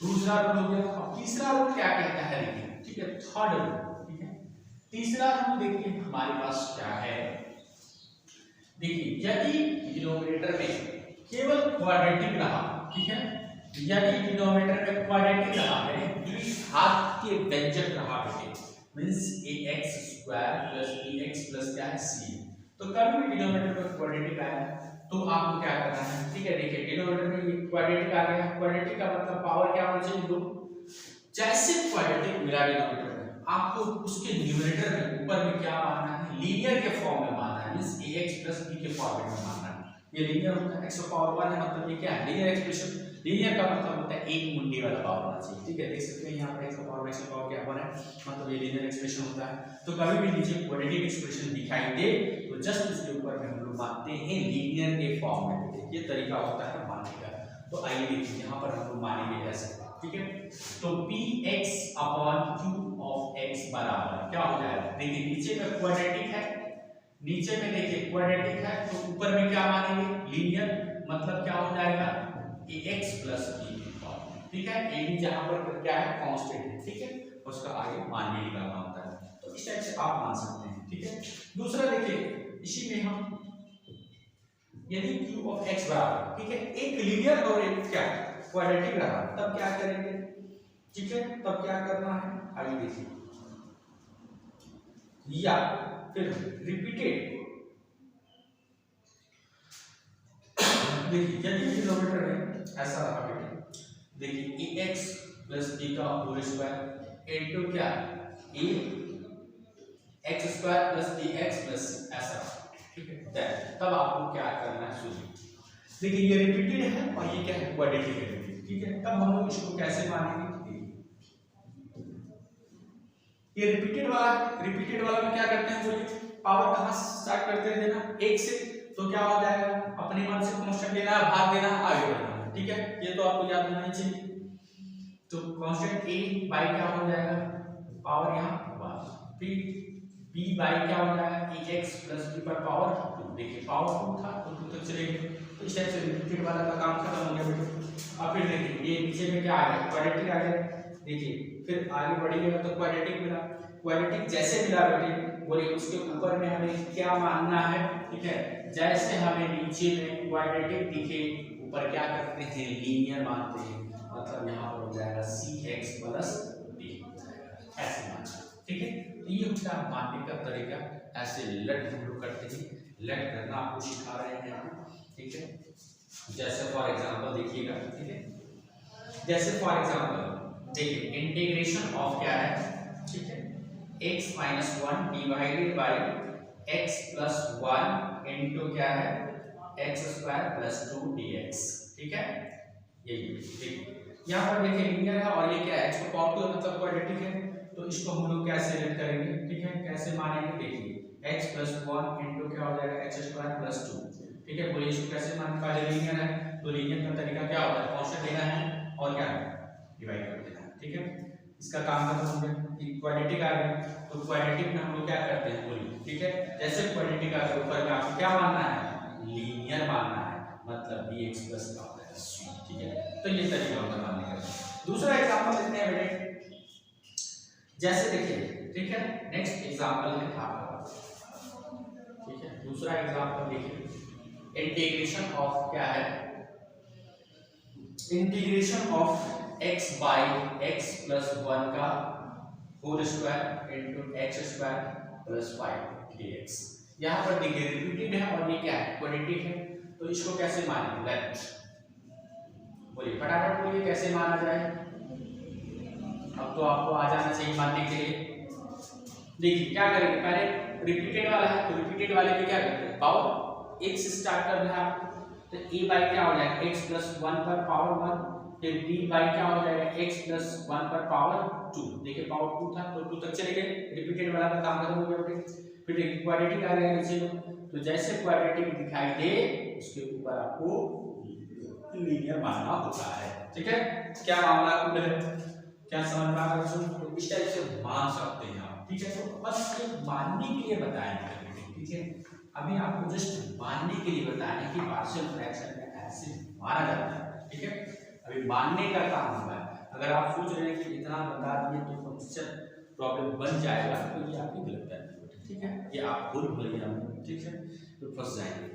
दूसरा रूल हो गया। अब तीसरा रूल क्या कहता है देखिए, ठीक है थर्ड रूल, ठीक है। तीसरा रूल देखिए हमारे पास क्या है, देखिए यदि डिनोमिनेटर में केवल क्वाड्रेटिक रहा, ठीक है, यदि डिनोमिनेटर में क्वाड्रेटिक रहा है, घात के व्यंजक रहा बेटे मींस ax² + bx + क्या है c, तो कभी भी डिनोमिनेटर में क्वाड्रेटिक आया तो आपको क्या करना है, ठीक है। देखिए डिनोमिनेटर में ये क्वाड्रेटिक आ गया, क्वाड्रेटिक का मतलब पावर क्या होना चाहिए 2, जैसे क्वाड्रेटिक मिला डिनोमिनेटर में आपको उसके न्यूमरेटर में ऊपर में क्या मानना है, लीनियर के फॉर्म में मानना है मींस ax + b के फॉर्मेट में मानना है। ये लीनियर होता है, x पावर 1 है मतलब ये क्या है लीनियर एक्सप्रेशन, लीनियर का मतलब होता है एक मुंडी वाला पावर होना चाहिए, ठीक है। देख सकते हैं यहाँ पर x पावर क्या 1 है मतलब ये लीनियर एक्सप्रेशन होता है। तो कभी भी नीचे क्वाड्रेटिक एक्सप्रेशन दिखाई दे तो जस्ट उसके ऊपर में हम लोग मानते हैं लीनियर के फॉर्म में, ये तरीका होता है मानने का। तो आइए देखिए यहाँ पर हम लोग मानेंगे ऐसे, ठीक है। तो px/q of x बराबर क्या हो जाएगा, देखिए नीचे में क्वाड्रेटिक है, नीचे में देखिए क्वाड्रेटिक है तो ऊपर में क्या मानेंगे लीनियर, मतलब क्या हो जाएगा ax + b, ठीक है। a भी जहां पर क्या है कांस्टेंट है, ठीक है, उसका आगे मान भी निकालना होता है, तो इस टाइप से आप मान सकते हैं, ठीक है। दूसरा देखिए इसी में हम यदि q of x बराबर, ठीक है, एक लीनियर और एक क्या क्वाड्रेटिक रहा तब क्या करेंगे, ठीक है, तब क्या करना है आइए देखिए, या फिर रिपीटेड देखिए यदि डिनोमिनेटर में ऐसा रहा बेटे, देखिए ax + b का होल स्क्वायर इनटू क्या a x² + bx + ऐसा, ठीक है। तब आपको क्या करना है सुनिए, देखिए ये रिपीटेड है और ये क्या है क्वाड्रेटिक है, ठीक है। तब हम लोग इसको कैसे मानेंगे, ये रिपीटेड वाला में क्या करते हैं बोलिए, पावर कहां स्टार्ट करते हैं देना 1 से, तो क्या हो जाएगा अपने मान से कांस्टेंट लेना है, भाग देना है, आगे बढ़ना है, ठीक है। ये तो आपको याद होना ही चाहिए। तो कांस्टेंट a बाय क्या हो जाएगा पावर यहाँ 1, फिर b बाय क्या हो जाएगा ax + b पर पावर 2, देखिए पावर 2 था तो 2 तक चलेंगे, तो इस टाइप से रिपीटेड वाला का काम खत्म हो गया बेटे। अब फिर देखिए ये नीचे में क्या आ गया क्वाड्रेटिक आ गया, देखिए फिर आगे बढ़िएगा तो क्वाड्रेटिक मिला, क्वाड्रेटिक जैसे मिला बेटे बोलिए उसके ऊपर में हमें क्या मानना है, ठीक है। जैसे हमें नीचे में क्वाड्रेटिक दिखे ऊपर क्या करते हैं लीनियर मानते हैं, मतलब यहाँ पर हो जाएगा cx + d, ऐसे मानना, ठीक है। तो ये होता है मानने का तरीका, ऐसे लट हम लोग करते हैं, लट करना आपको सिखा रहे हैं, ठीक है। जैसे फॉर एग्जांपल देखिएगा, ठीक है, जैसे फॉर एग्जांपल देखिए इंटीग्रेशन ऑफ क्या है, ठीक है, x - 1 divided by x + 1 into क्या है x² + 2 dx, ठीक है। ये ठीक यहाँ पर देखिए लीनियर है और ये क्या है x पावर 2 मतलब क्वाड्रेटिक है, तो इसको हम लोग कैसे लेट करेंगे, ठीक है, कैसे मानेंगे देखिए x + 1 इनटू क्या हो जाएगा x² + 2, ठीक है। बोलिए इसको कैसे मानेंगे, पहले लीनियर है तो लीनियर का तरीका क्या होता है कांस्टेंट लेना है और क्या डिवाइड कर देना है, ठीक है। इसका काम खत्म हो गया, क्वाड्रेटिक आ गया तो क्वाड्रेटिक में हम लोग क्या करते हैं बोलिए, ठीक है। जैसे क्वाड्रेटिक आ गया ऊपर में आपको क्या मानना है लीनियर मानना है, मतलब bx + का होता है c, ठीक है। तो ये तरीका होता है मानने का। दूसरा एग्जांपल लेते हैं बेटे, जैसे देखिए, ठीक है, नेक्स्ट एग्जांपल है आपका, ठीक है। दूसरा एग्जांपल देखिए इंटीग्रेशन ऑफ क्या है, integration of x by x + 1 का whole square into x² + 5 dx। यहाँ पर देखिए रिपीटेड है और ये क्या है क्वाड्रेटिक है, तो इसको कैसे मानेंगे लेट बोलिए फटाफट बोलिए कैसे माना जाए, अब तो आपको आ जाना चाहिए मानने के लिए। देखिए क्या करेंगे, पहले रिपीटेड वाला है तो रिपीटेड वाले पे क्या करते हैं पावर 1 से स्टार्ट करना है आपको, तो a बाय क्या हो जाएगा x + 1 पर पावर 1, फिर b बाय क्या हो जाएगा x + 1 पर पावर 2, देखिए पावर 2 था तो 2 तक चले गए, रिपीटेड वाला का काम खत्म हो गया बेटे। फिर एक क्वाड्रेटिक आ गया नीचे में, तो जैसे क्वाड्रेटिक दिखाई दे उसके ऊपर आपको लीनियर मानना होता है। ठीक है, क्या मामला कुल है, क्या समझ में आ रहा है? तो इस टाइप से मान सकते हैं आप, ठीक है। तो बस ये मानने के लिए बताएंगे, ठीक है। अभी आपको जस्ट मानने के लिए बताएं कि पार्शियल फ्रैक्शन में ऐसे माना जाता है, ठीक है। अभी मानने का काम होगा। अगर आप सोच रहे हैं कि इतना बता दिए तो फंक्शन प्रॉब्लम बन जाएगा, तो ये आपकी गलत है, ठीक है। ये आप भूल गए, ठीक है, तो फंस जाएंगे।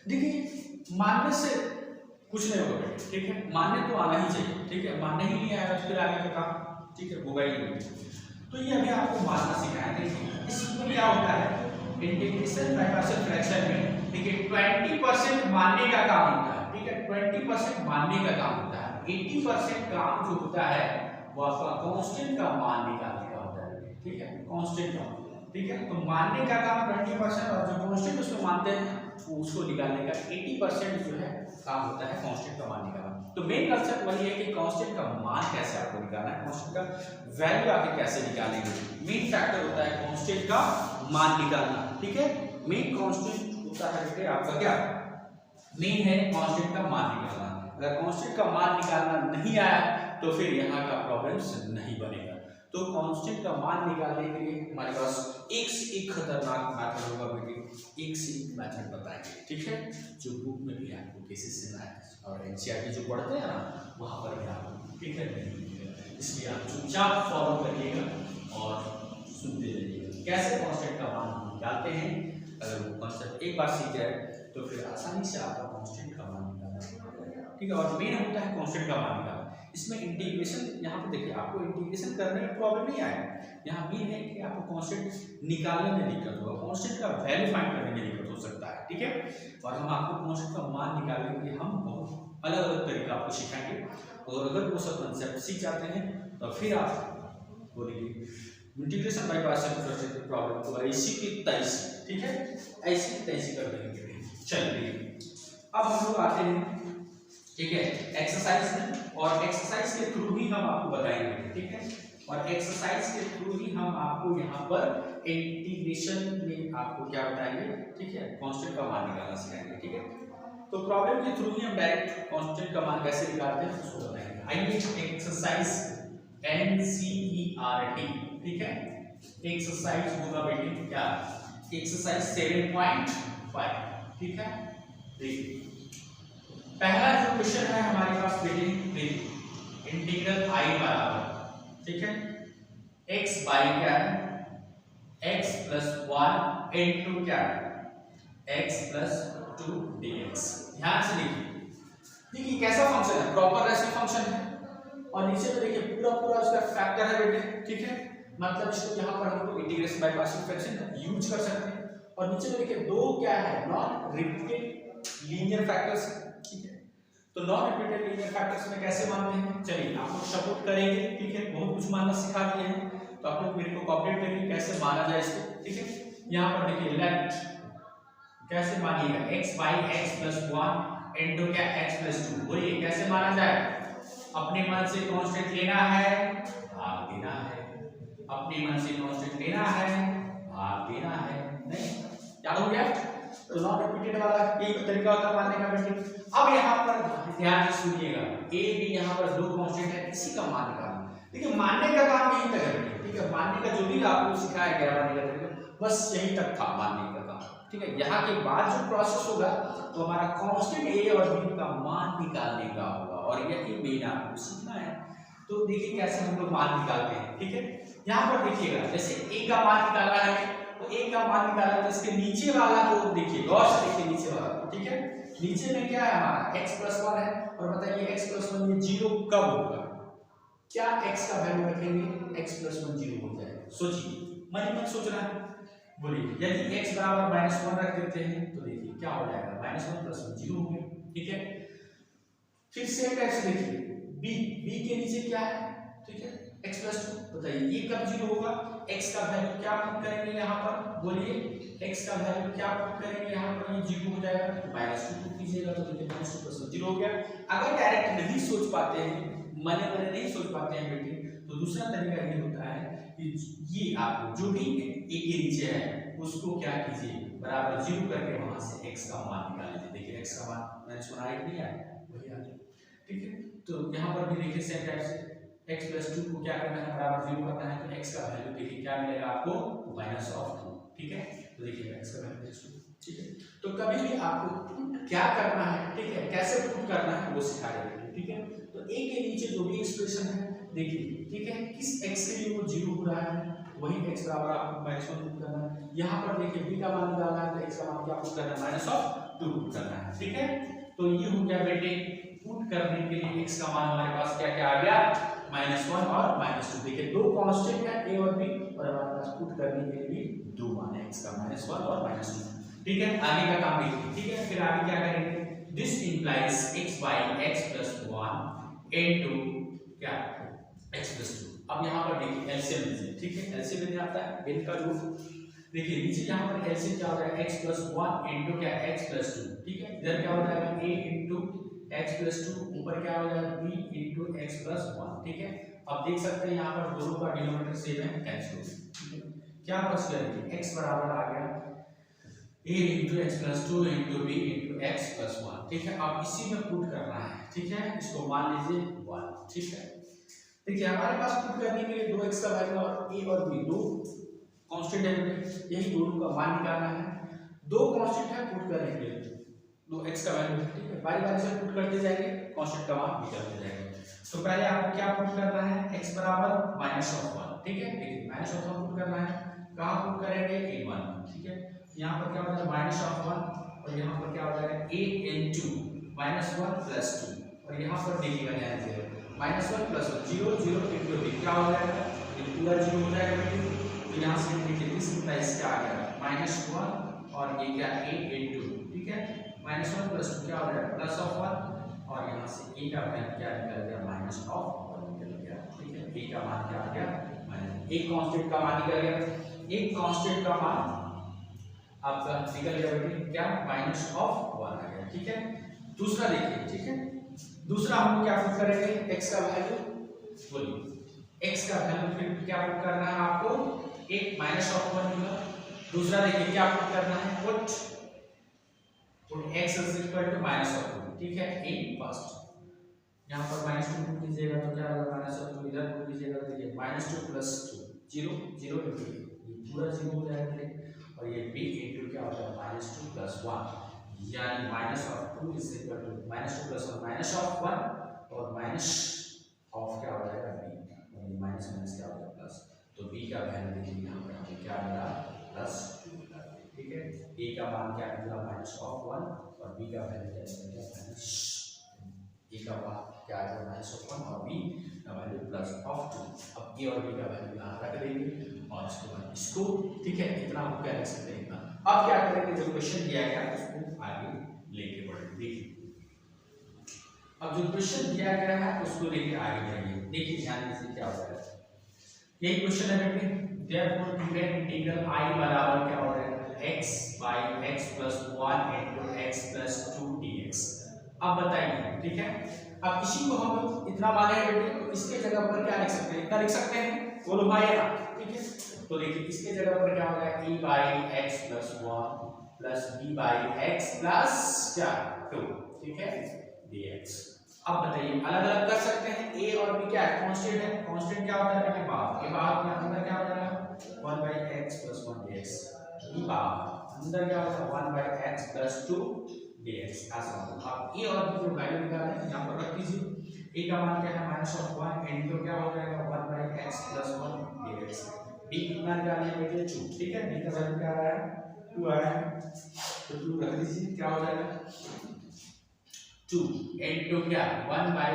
देखिए मानने से कुछ नहीं होगा बेटे, ठीक है। मानने तो आना ही चाहिए, ठीक है। मानने ही नहीं आया तो फिर आगे का काम, ठीक है, होगा ही नहीं। तो ये अभी आपको मानना सिखाया। देखिए इसमें क्या होता है, इंटीग्रेशन बाय पार्शियल फ्रैक्शन में, ठीक है, 20% मानने का काम होता है, ठीक है। 20% मानने का काम होता है, 80% काम जो होता है वो आपका कांस्टेंट का मान निकालने का होता है, ठीक है, कांस्टेंट का, ठीक है। तो मानने का काम 20% और जो कांस्टेंट उसमें मानते हैं उसको निकालने का 80% जो है काम होता है कांस्टेंट का मान निकालना। तो मेन कंसेप्ट वही है कि कांस्टेंट का मान कैसे आपको निकालना है, कांस्टेंट का वैल्यू आके कैसे निकालेंगे। मेन फैक्टर होता है कांस्टेंट का मान निकालना, ठीक है। मेन कांस्टेंट होता है बेटे आपका क्या, मेन है कांस्टेंट का मान निकालना। अगर कांस्टेंट का मान निकालना नहीं आया तो फिर यहाँ का प्रॉब्लम्स नहीं बनेगा। तो कांस्टेंट का मान निकालने के लिए हमारे पास एक से एक खतरनाक मेथड होगा बेटे, एक से एक मेथड बताएंगे, ठीक है, जो बुक में भी आपको केसेस से ना और एनसीईआरटी जो पढ़ते हैं ना वहाँ पर भी आपको, ठीक है, इसलिए आप चुपचाप फॉलो करिएगा और सुनते रहिएगा कैसे कांस्टेंट का मान निकालते हैं। अगर वो कॉन्सेप्ट एक बार सीख जाए तो फिर आसानी से आपका कांस्टेंट का मान निकालना, ठीक है। और मेन होता है कांस्टेंट का मान निकालना। इसमें इंटीग्रेशन, यहाँ पे देखिए आपको इंटीग्रेशन करने में प्रॉब्लम नहीं आएगा। यहाँ मेन है कि आपको कांस्टेंट निकालने में दिक्कत होगा, कांस्टेंट का वैल्यू फाइंड करने में दिक्कत हो सकता है, ठीक है। और हम आपको कांस्टेंट का मान निकालने के लिए हम बहुत अलग अलग तरीका आपको सिखाएंगे। और अगर वो सब कंसेप्ट सीख जाते हैं तो फिर आप बोलिए integration by partial fraction problem को ऐसी की तैसी, ठीक है, ऐसी की तैसी कर देंगे। चलिए अब हम लोग आते हैं, ठीक है, एक्सरसाइज में। और एक्सरसाइज के थ्रू ही हम आपको बताएंगे, ठीक है। और एक्सरसाइज के थ्रू ही हम आपको यहाँ पर इंटीग्रेशन में आपको क्या बताएंगे, ठीक है, कांस्टेंट का मान निकालना सिखाएंगे, ठीक है। तो प्रॉब्लम के थ्रू ही हम डायरेक्ट कांस्टेंट का मान कैसे निकालते हैं उसको बताएंगे। आइए एक्सरसाइज NCERT, ठीक है, एक्सरसाइज होगा बेटे क्या, एक्सरसाइज 7.5, ठीक है। देखिए पहला जो क्वेश्चन है हमारे पास बेटे, इंटीग्रल I बराबर, ठीक है, x बाई क्या है, x प्लस 1 इंटू क्या है, x प्लस 2 dx। ध्यान से देखिए कैसा फंक्शन है, प्रॉपर रेशनल फंक्शन है। और नीचे में देखिए पूरा पूरा उसका फैक्टर है बेटे, ठीक है। मतलब इसको यहाँ पर हम लोग integration by partial fraction use कर सकते हैं। और नीचे में देखिए दो क्या है, नॉन रिपीटेड लीनियर फैक्टर्स, ठीक है। तो नॉन रिपीटेड लीनियर फैक्टर्स में कैसे मानते हैं, चलिए आप लोग सपोर्ट करेंगे, ठीक है। बहुत कुछ मानना सिखा दिए हैं तो आप लोग मेरे को कॉपरेट करिए कैसे माना जाए इसको, ठीक है। यहाँ पर देखिए लेफ्ट कैसे मानिएगा, x by x plus 1 into क्या x प्लस 2, बोलिए कैसे माना जाए। अपने मन से कांस्टेंट लेना है, भाग देना है, अपने मन से कांस्टेंट लेना है, भाग देना है, नहीं याद हो गया। तो नॉन रिपीटेड वाला एक तरीका होता है मानने का बेटे। अब यहाँ पर ध्यान से सुनिएगा, a b यहाँ पर दो कांस्टेंट है, इसी का मान निकालना। देखिए मानने का काम यही तक है बेटे, ठीक है। मानने का जो भी आपको सिखाया गया मानने का तरीका बस यही तक था मानने का काम, ठीक है। यहाँ के बाद जो प्रोसेस होगा तो हमारा कांस्टेंट a और b का मान निकालने का होगा और यही मेन आपको सीखना है। तो देखिए कैसे हम लोग मान निकालते हैं, ठीक है। यहाँ पर देखिएगा जैसे a का मान निकालना है तो a का मान निकाला तो इसके नीचे वाला को देखिए, गौर से देखिए नीचे वाला, ठीक है। नीचे में क्या है हमारा x प्लस 1 है और बताइए x प्लस 1 ये 0 कब होगा, क्या x का वैल्यू रखेंगे x प्लस 1 0 हो जाएगा। सोचिए, मन ही मन सोचना है, बोलिए यदि x बराबर -1 रख देते हैं तो देखिए क्या हो जाएगा, -1 प्लस 1 0 हो गया, ठीक है। फिर सेम x देखिए b के नीचे क्या है, ठीक है, x प्लस 2, बताइए ये कब 0 होगा। x का वैल्यू क्या पुट करेंगे यहाँ पर, बोलिए x का वैल्यू क्या पुट करेंगे यहाँ पर, ये 0 हो जाएगा, -2 पुट कीजिएगा तो देखिए -2 प्लस 1 0 हो गया। अगर डायरेक्ट नहीं सोच पाते हैं, मने मने नहीं सोच पाते हैं बेटे, तो दूसरा तरीका ये होता है कि ये आप जो भी a के नीचे है उसको क्या कीजिए, बराबर 0 करके वहां से x का मान निकाल लीजिए। देखिए x का मान मैंने सुना है कि नहीं आया, वही आ गया। ठीक है। तो यहाँ पर भी देखिए सेम टाइप से x प्लस 2 को क्या करना है बराबर 0 करना है, तो x का वैल्यू देखिए क्या मिलेगा आपको -2, ठीक है। तो देखिए x का वैल्यू -2, ठीक है। तो कभी भी आपको पुट क्या करना है, ठीक है, कैसे पुट करना है वो सिखा देंगे, ठीक है। तो a के नीचे जो भी एक्सप्रेशन है देखिए, ठीक है, किस x के लिए वो 0 हो रहा है वही x बराबर आपको -1 पुट करना है। यहाँ पर देखिए b का मान निकालना है तो x का मान क्या पुट करना है -2 पुट करना है, ठीक है। तो ये हो गया बेटे पुट करने के लिए x का मान हमारे पास क्या क्या आ गया -1 और -2। देखिए दो कांस्टेंट है a और b और हमारे पास पुट करने के लिए भी दो मान है x का -1 और -2, ठीक है। आगे का काम देखिए, ठीक है। फिर आगे क्या करेंगे, this implies x by x plus 1 into क्या x plus 2। अब यहाँ पर देखिए एलसीएम लीजिए, ठीक है। एलसीएम में आता है n का रूट, देखिए नीचे यहाँ पर एलसीएम क्या हो जाएगा x plus 1 into क्या x plus 2, ठीक है। इधर क्या हो जाएगा a into x plus 2, ऊपर क्या हो जाएगा b into x plus 1, ठीक है। अब देख सकते हैं यहाँ पर दोनों का डिनोमिनेटर सेम है, कैंसिल हो गया, ठीक है। क्या बच गया देखिए x बराबर आ गया a into x plus 2 into b into x plus 1, ठीक है। अब इसी में पुट करना है, ठीक है। इसको मान लीजिए 1, ठीक है। देखिए हमारे पास पुट करने के लिए 2x का वैल्यू और a और b दो कांस्टेंट है, यही दोनों का मान निकालना है। दो कांस्टेंट है पुट करने के लिए, दो x का वैल्यू, ठीक है। बारी बारी से पुट करते जाएंगे, कांस्टेंट का मान निकालते जाएंगे। तो पहले आपको क्या पुट करना है, x बराबर -1, ठीक है। देखिए -1 पुट करना है, कहां पुट करेंगे a1, ठीक है। यहाँ पर क्या हो जाएगा -1 और यहाँ पर क्या हो जाएगा a into -1 plus 2 और यहाँ पर देखिएगा ध्यान से -1 plus 1 0 0 into b क्या हो जाएगा, ये पूरा 0 हो जाएगा बेटे। तो यहाँ से देखिए दिस इंप्लाइज क्या आ गया -1 और ये क्या a into, ठीक है। -1 plus 2 क्या हो जाएगा +1 और यहाँ से a का वैल्यू क्या निकल गया -1 निकल गया, ठीक है। a का मान क्या आ गया एक कांस्टेंट का मान निकल गया, एक कांस्टेंट का मान आपका निकल गया बेटे क्या -1 आ गया, ठीक है। दूसरा देखिए, ठीक है। दूसरा हम क्या पुट करेंगे, x का वैल्यू, बोलिए x का वैल्यू फिर क्या पुट करना है आपको, एक -1 मिला। दूसरा देखिए क्या पुट करना है, put x is equal to -2, ठीक है। इन फर्स्ट यहाँ पर -2 पुट कीजिएगा तो क्या होगा -2, इधर पुट कीजिएगा तो देखिए -2 plus 2 0 0 into ये पूरा 0 हो जाएगा और ये b into क्या होगा -2 plus 1 यानी -2 is equal to -2 plus 1 और माइनस ऑफ क्या हो जाएगा b, यानी माइनस माइनस क्या हो जाएगा प्लस। तो b का वैल्यू देखिए यहाँ पर हमें क्या मिला +2 मिला, ठीक है। a का मान क्या निकला -1 और b का वैल्यू क्या निकला a का मान क्या आएगा -1 और b का वैल्यू +2। अब a और b का वैल्यू यहाँ रख देंगे और उसके बाद इसको, ठीक है, इतना आपको क्या लिख सकते हैं इतना। अब क्या करेंगे, जो क्वेश्चन दिया गया उसको आगे लेके बढ़ेंगे। देखिए अब जो क्वेश्चन दिया गया है उसको लेके आगे बढ़ेंगे। देखिए ध्यान से क्या होता है, यही क्वेश्चन है बेटे। देयरफॉर गिवन इंटीग्रल i बराबर क्या हो जाएगा x by x plus 1 into x plus 2 dx। अब बताइए, ठीक है। अब इसी को हम लोग इतना माने हैं बेटे, तो इसके जगह पर क्या लिख सकते हैं, इतना लिख सकते हैं, बोलो भाई या ना, ठीक है। तो देखिए इसके जगह पर क्या होगा e by x plus 1 plus b by x plus क्या 2, ठीक है, dx। अब बताइए अलग अलग कर सकते हैं, a और b क्या है, कांस्टेंट है। कांस्टेंट क्या होता है बेटे, बाहर, ये बाहर में अंदर क्या हो जाएगा 1 by x plus 1 dx, ये बाहर अंदर क्या होता है 1 by x plus 2 dx। ऐसा होगा। अब a और b जो वैल्यू निकाले यहाँ पर रख दीजिए। a का मान क्या है -1 इनटू क्या हो जाएगा 1 by x plus 1 dx। b कितना निकालना है बेटे 2, ठीक है। b का वैल्यू क्या आ रहा है 2 आ रहा है, तो 2 रख दीजिए, क्या हो जाएगा 2 इनटू क्या 1 by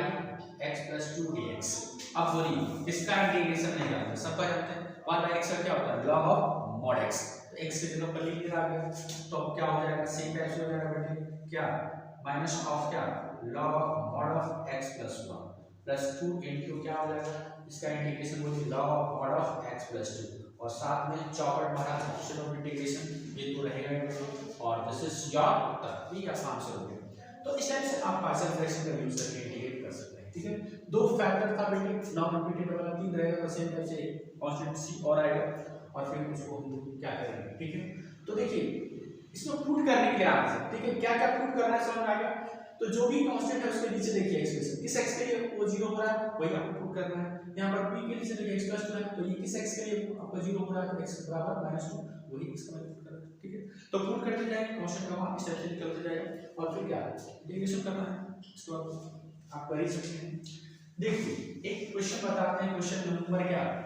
x plus 2 dx। अब बोलिए इसका इंटीग्रेशन नहीं जानते, सब पर जानते हैं 1 by x का क्या होता है log of mod x, तो x के जगह पर लिख दिया गया। तो अब क्या हो जाएगा सेम टाइप से हो जाएगा बेटे क्या माइनस ऑफ क्या log of mod of x plus 1 plus 2 into क्या हो जाएगा, इसका इंटीग्रेशन बोलिए log of mod of x plus 2 और साथ में चौकट मारा ऑप्शन ऑफ इंटीग्रेशन, ये तो रहेगा और दिस इज योर उत्तर, ये आसान से हो गया। तो इस टाइप से आप पार्शियल फ्रैक्शन का यूज करके इंटीग्रेट कर सकते हैं, ठीक है। दो फैक्टर था बेटे, नॉन रिपीटेबल वाला 3 रहेगा, सेम टाइप से कांस्टेंट c और आएगा और फिर उसको हम क्या करेंगे, ठीक है। तो देखिए इसको पुट करने के लिए आंसर, ठीक है, क्या क्या पुट करना है समझ में आ गया। तो जो भी कांस्टेंट है उसके नीचे देखिए एक्सप्रेशन किस x के लिए वो 0 हो रहा है वही आपको पुट करना है। यहाँ पर b के नीचे देखिए x + 2 है तो ये किस x के लिए आपका 0 हो रहा है तो x बराबर -2 वही x का वैल्यू पुट करना है। ठीक है, तो पुट करते जाएंगे कांस्टेंट का मान इस तरह से निकलते जाएगा और फिर क्या इंटीग्रेशन करना है इसको आप कर ही सकते हैं। देखिए एक क्वेश्चन बताते हैं, क्वेश्चन नंबर क्या है,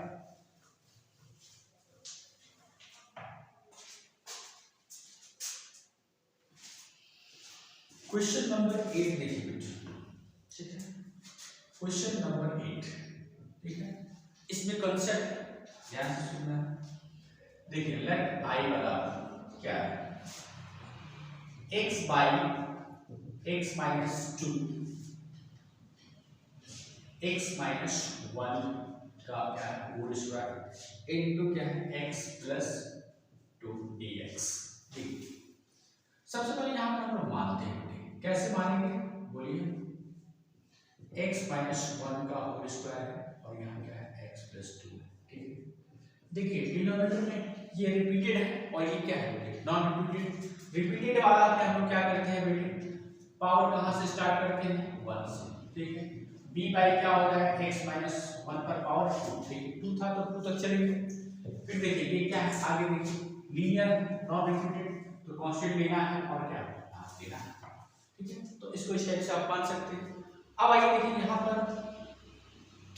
क्वेश्चन नंबर 8 देखिए बेटा। ठीक है, क्वेश्चन नंबर 8। ठीक है, इसमें कंसेप्ट ध्यान से सुनना। देखिए लेट i बराबर क्या है x by x minus 2 x minus 1 का क्या है होल स्क्वायर इनटू क्या है x प्लस 2 dx। ठीक, सबसे पहले यहां पर हम लोग मानते हैं, कैसे मानेंगे बोलिए, x माइनस 1 का होल स्क्वायर है और यहाँ क्या है x प्लस 2 है। ठीक है, देखिए डिनोमिनेटर में ये रिपीटेड है और ये क्या है नॉन रिपीटेड। रिपीटेड वाला में हम लोग क्या करते हैं बेटे, पावर कहाँ से स्टार्ट करते हैं 1 से। ठीक है, b बाई क्या हो जाएगा x माइनस 1 पर पावर 2। ठीक है, 2 था तो 2 तक चलेंगे। फिर देखिए ये क्या है आगे देखिए लीनियर नॉन रिपीटेड तो कांस्टेंट लेना है और क्या देना है। ठीक है, तो इसको इस टाइप से आप मान सकते हैं। अब आइए देखिए यहाँ पर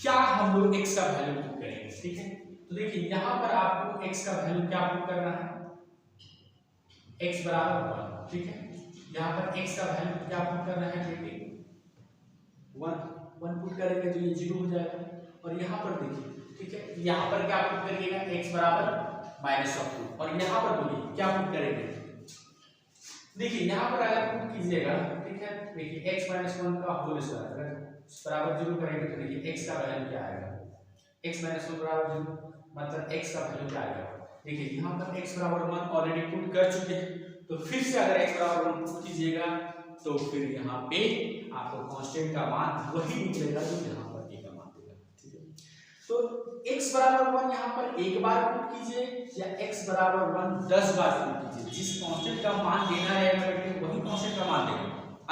क्या हम लोग x का वैल्यू पुट करेंगे। ठीक है, तो देखिए यहाँ पर आपको x का वैल्यू क्या पुट करना है, x बराबर 1। ठीक है, यहाँ पर x का वैल्यू क्या पुट करना है बेटे 1 पुट करेंगे तो ये 0 हो जाएगा। और यहाँ पर देखिए ठीक है, यहाँ पर क्या पुट करिएगा x बराबर -2 और यहाँ पर बोलिए क्या पुट करेंगे। देखिए यहाँ पर अगर पुट कीजिएगा ठीक है, देखिए x माइनस 1 का होल स्क्वायर अगर बराबर 0 करेंगे तो देखिए x का वैल्यू क्या आएगा, x माइनस 1 बराबर 0 मतलब x का वैल्यू क्या आएगा। देखिए यहाँ पर x बराबर 1 ऑलरेडी पुट कर चुके हैं तो फिर से अगर x बराबर 1 पुट कीजिएगा तो फिर यहाँ पे आपको कांस्टेंट का मान वही निकलेगा जो यहाँ पर a का मान देगा। ठीक है, तो x बराबर 1 यहाँ पर एक बार पुट कीजिए या x बराबर 1 10 बार पुट कीजिए, जिस कांस्टेंट का मान देना रहेगा बेटे वही कांस्टेंट का मान देगा,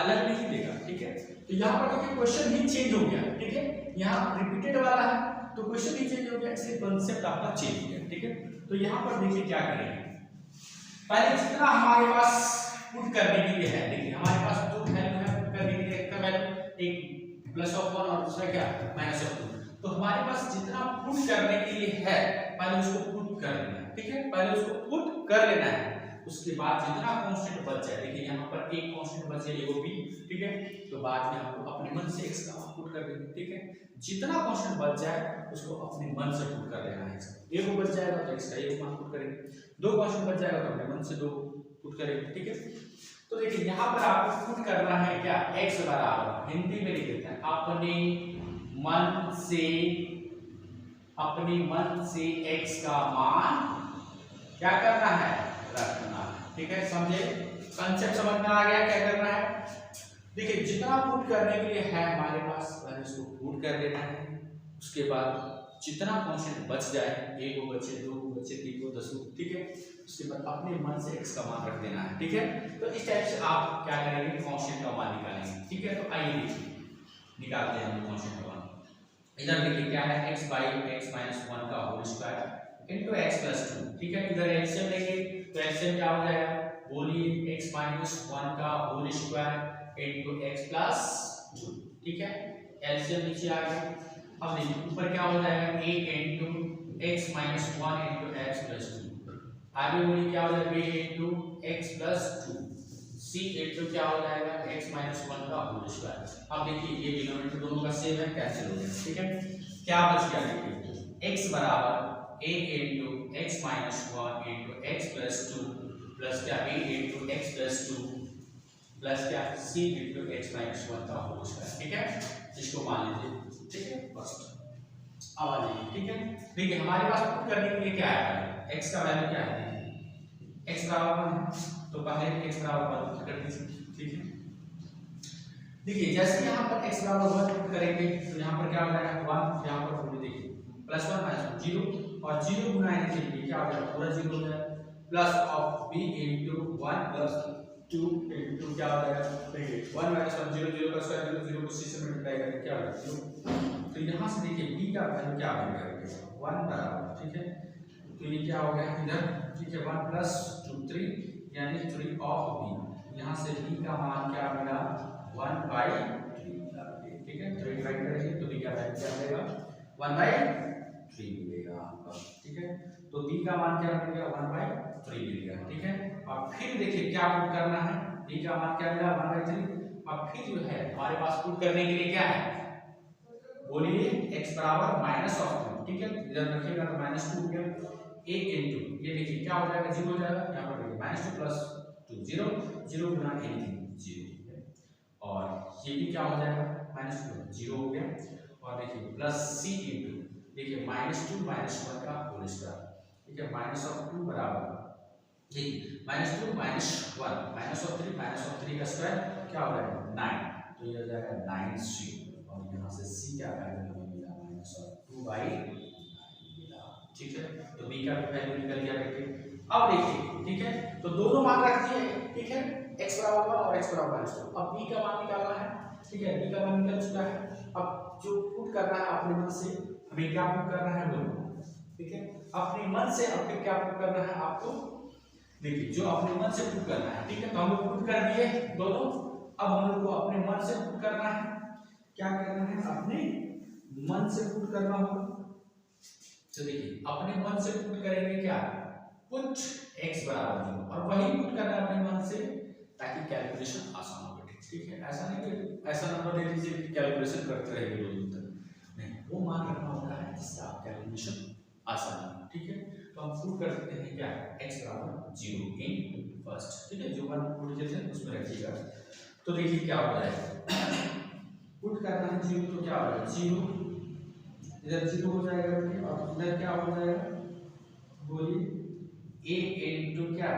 अलग नहीं देगा। ठीक है, तो यहाँ पर देखिए क्वेश्चन ही चेंज हो गया। ठीक है, यहाँ रिपीटेड वाला है तो क्वेश्चन ही चेंज हो गया, इसलिए कांसेप्ट आपका चेंज हो गया। ठीक है, तो यहाँ पर देखिए क्या करेंगे, पहले जितना हमारे पास पुट करने के लिए है, देखिए हमारे पास दो वैल्यू है पुट करने के लिए, एक का वैल्यू एक +1 और दूसरा क्या -2। तो हमारे पास जितना पुट करने के लिए है पहले उसको पुट कर लेना है। ठीक है, पहले उसको पुट कर लेना है, उसके बाद जितना कांस्टेंट बच जाए, देखिए यहाँ पर एक कांस्टेंट बच जाए वो b। ठीक है, तो बाद में हमको अपने मन से x का पुट कर देंगे। ठीक है, जितना कांस्टेंट बच जाए उसको अपने मन से पुट कर लेना है। एक बच जाएगा तो x का एक मान पुट करेंगे, दो कांस्टेंट बच जाएगा तो अपने मन से दो पुट करेंगे। ठीक है, तो देखिए यहाँ पर आपको पुट करना है क्या x बराबर, हिंदी में लिख देते हैं अपने मन से x का मान क्या करना है रखना है। ठीक है, समझे कंसेप्ट समझ में आ गया क्या करना है। देखिए जितना पुट करने के लिए है हमारे पास पहले उसको पुट कर लेना है, उसके बाद जितना कांस्टेंट बच जाए, एक को बचे, दो को बचे, तीन को, 10 को, ठीक है, उसके बाद अपने मन से x का मान रख देना है। ठीक है, तो इस टाइप से आप क्या करेंगे कांस्टेंट का मान निकालेंगे। ठीक है, तो आइए देखिए निकालते हैं हम कांस्टेंट का मान। इधर देखिए क्या है x बाई x माइनस 1 का whole square into x plus 2। ठीक है, इधर एलसीएम लेंगे तो एलसीएम क्या हो जाएगा बोलिए x माइनस 1 का whole square into x plus 2। ठीक है, एलसीएम नीचे आ गया। अब देखिए ऊपर क्या हो जाएगा a into x minus 1 into x plus 2। आगे बोलिए क्या हो जाएगा b into x plus 2 c into क्या हो जाएगा x माइनस 1 का होल स्क्वायर। अब देखिए ये डिनोमिनेटर दोनों का सेम है, कैंसिल हो गया। ठीक है, क्या बच गया देखिए x बराबर a into x minus 1 into x plus 2 plus क्या a into x plus 2 plus क्या c इनटू x माइनस 1 का होल स्क्वायर। ठीक है, इसको मान लीजिए। ठीक है, बस अब आ जाइए। ठीक है, देखिए हमारे पास पुट करने के लिए क्या है, x का वैल्यू क्या है, x बराबर 1 है तो पहले x बराबर 1 पुट कर दीजिए। ठीक है, देखिए जैसे यहाँ पर x बराबर 1 पुट करेंगे तो यहाँ पर क्या हो जाएगा 1, यहाँ पर बोलिए देखिए +1 माइनस 0 और 0 गुना के लिए क्या हो जाएगा पूरा 0 हो जाएगा, plus of b into 1 plus 2 into क्या हो जाएगा, देखिए 1 माइनस 1 0 0 का स्क्वायर 0 0 को c से मल्टीप्लाई करें क्या होगा 0। तो यहाँ से देखिए b का वैल्यू क्या आ जाएगा 1 बराबर, ठीक है। तो ये क्या हो गया इधर, ठीक है 1 प्लस 2 3 यानी 3 ऑफ b। यहाँ से b का मान क्या मिला 1 बाई 3 मिला, ठीक है। 3 डिवाइड करेंगे तो b का वैल्यू क्या मिलेगा 1 बाई 3 मिलेगा आपका, ठीक है। तो b का मान क्या मिलेगा 1 बाई 3 मिलेगा, ठीक है। अब फिर देखिए क्या पुट करना है, b का मान क्या मिला 1 बाई 3। अब फिर जो है हमारे पास पुट करने के लिए क्या है, बोलिए x बराबर माइनस ऑफ 3, ठीक है। इधर रखिएगा तो माइनस 2 हो गया a इनटू, ये देखिए क्या हो जाएगा 0 हो जाएगा, यहाँ पर देखिए माइनस 2 प्लस 2 0 0 गुना एनीथिंग 0, और ये भी क्या हो जाएगा माइनस 2 0 हो गया, और देखिए प्लस c इनटू देखिए माइनस 2 माइनस 1 का होल स्क्वायर, ठीक है। माइनस ऑफ 2 बराबर देखिए माइनस 2 माइनस 1 माइनस ऑफ 3 का स्क्वायर क्या हो जाएगा 9, तो ये हो जाएगा 9c, और यहाँ से c क्या वैल्यू हमें मिला माइनस ऑफ 2 बाई 9 मिला, ठीक है। तो b का भी वैल्यू निकल गया बेटे। अब देखिए, ठीक है, तो दोनों मान रख दिए, ठीक है, x बराबर 1 और x बराबर 2। अब b का मान निकालना है, ठीक है, b का मान निकल चुका है। अब जो पुट करना है अपने मन से, हमें क्या पुट करना है बोलो, ठीक है, अपने मन से। अब फिर क्या पुट करना है आपको, देखिए जो अपने मन से पुट करना है, ठीक है। तो हम लोग पुट कर दिए दोनों, अब हम लोग को अपने मन से पुट करना है, क्या करना है अपने मन से पुट करना होगा। तो देखिए अपने मन से पुट करेंगे क्या, पुट x बराबर 0, और वही पुट करना है अपने मन से ताकि कैलकुलेशन आसान हो बेटे, ठीक है। ऐसा नहीं कि ऐसा नंबर दे दीजिए कि कैलकुलेशन करते रहेंगे रोज तक, नहीं, वो मान रखना होता है जिससे आप कैलकुलेशन आसान हो, ठीक है। तो हम पुट कर सकते हैं क्या x बराबर 0 इन फर्स्ट, ठीक है, जो वन पुट किए थे उसमें रखिएगा। तो देखिए क्या हो जाएगा, पुट करना है 0 तो क्या हो जाएगा 0, इधर 0 हो जाएगा, और इधर क्या हो जाएगा बोलिए a इनटू क्या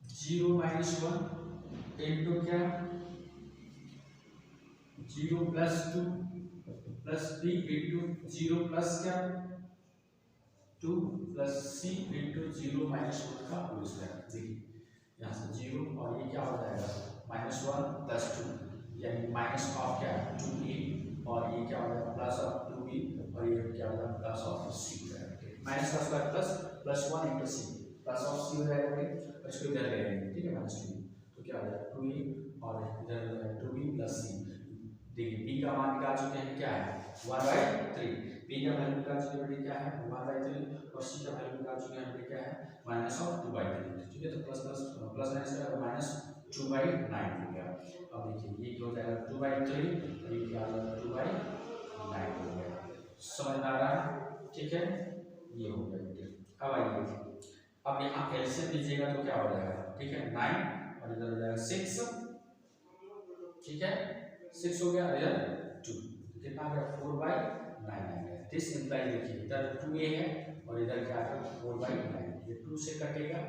0 माइनस 1 इनटू क्या 0 plus 2 plus b into 0 plus क्या 2 प्लस c इनटू 0 माइनस 1 का होल स्क्वायर। देखिए यहाँ से 0 और ये क्या हो जाएगा माइनस 1 प्लस 2 यानी माइनस ऑफ क्या 2a, और ये क्या हो जाएगा प्लस ऑफ 2b, और ये क्या हो जाएगा प्लस ऑफ c हो जाएगा, माइनस का square plus plus 1 into c plus of c हो जाएगा, और इसको इधर ले आएंगे, ठीक है, माइनस 2, तो क्या हो जाएगा 2a और इधर 2b प्लस c। देखिए b का मान निकाल चुके हैं क्या है 1/3, b का वैल्यू निकाल चुके हैं क्या है 1/3, और c का वैल्यू निकाल चुके हैं क्या है माइनस ऑफ 2/3, ठीक है। तो प्लस प्लस प्लस माइनस का माइनस 2/9 हो गया। अब देखिए ये क्या हो जाएगा 2/3, और ये क्या हो जाएगा 2/9 हो गया, समझ में आ रहा है, ठीक है, ये हो गया बेटे। अब आइए अब यहाँ एलसीएम लीजिएगा तो क्या हो जाएगा, ठीक है 9, और इधर हो जाएगा 6, ठीक है 6 हो गया, इधर 2, कितना आ गया 4/9 आ गया। दिस इंप्लाइज देखिए इधर 2a है और इधर क्या आ गया 4/9, ये 2 से कटेगा,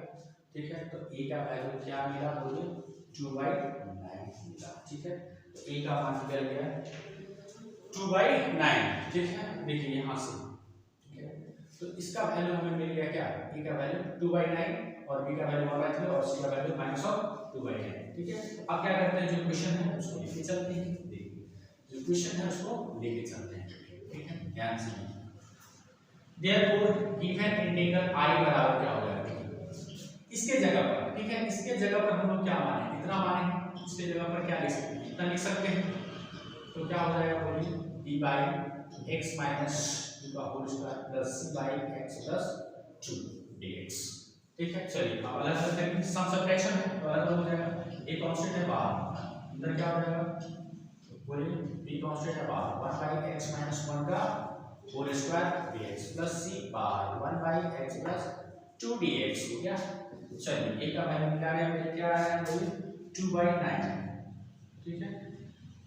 ठीक है। तो a का वैल्यू क्या मिला बोलिए 2/9 मिला, ठीक है। तो a का मान निकल गया 2/9, ठीक है। देखिए यहाँ से, ठीक है, तो इसका वैल्यू हमें मिल गया क्या a का वैल्यू 2/9 और b का वैल्यू 1/3 और c का वैल्यू माइनस ऑफ 2/9, ठीक है। अब क्या करते हैं जो क्वेश्चन है उसको लेके चलते हैं, देखिए जो क्वेश्चन है उसको लेके चलते हैं, ठीक है, ध्यान से। देयरफॉर गिवन इंटीग्रल i बराबर क्या हो जाएगा इसके जगह पर, ठीक है, इसके जगह पर हम लोग क्या माने इतना माने, इसके जगह पर क्या लिख सकते हैं इतना लिख सकते हैं, तो क्या हो जाएगा बोलिए b बाई x माइनस 2 का whole square plus c by x plus 2 dx, ठीक है। चलिए अब अलग अलग करेंगे, सम सब्ट्रैक्शन है तो अलग हो जाएगा, a कांस्टेंट है बाहर, इधर क्या हो जाएगा बोलिए b कांस्टेंट है बाहर 1 बाई x माइनस 1 का whole square dx plus c बाहर 1 बाई x प्लस 2 dx हो गया। चलिए a का वैल्यू निकाल रहे हैं, क्या आया बोलिए 2/9, ठीक है,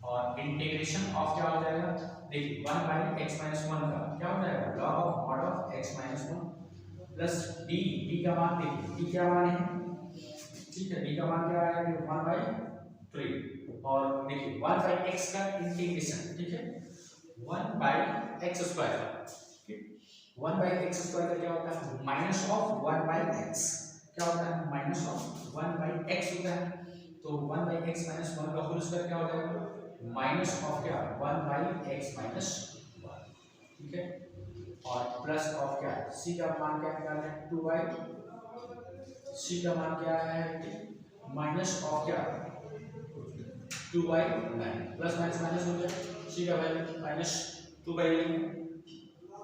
और इंटीग्रेशन ऑफ क्या हो जाएगा देखिए 1 बाई x माइनस 1 का क्या हो जाएगा log of mod of x minus 1 plus d का मान देखिए d क्या मान है, ठीक है, d का मान क्या आया 1/3, और देखिए 1 बाई x का इंटीग्रेशन, ठीक है 1 by x square, 1 by x square का क्या होता है माइनस ऑफ 1 बाई x, क्या होता है माइनस ऑफ 1 बाई एक्स होता है, तो 1 बाई एक्स माइनस 1 का होल स्क्वायर क्या हो जाएगा माइनस ऑफ क्या 1 बाई एक्स माइनस 1, ठीक है, और प्लस ऑफ क्या सी का मान क्या निकालना है 2 बाई सी का मान क्या है माइनस ऑफ क्या 2 बाई 9 प्लस माइनस माइनस हो गया सी का वैल्यू माइनस 2 बाई 9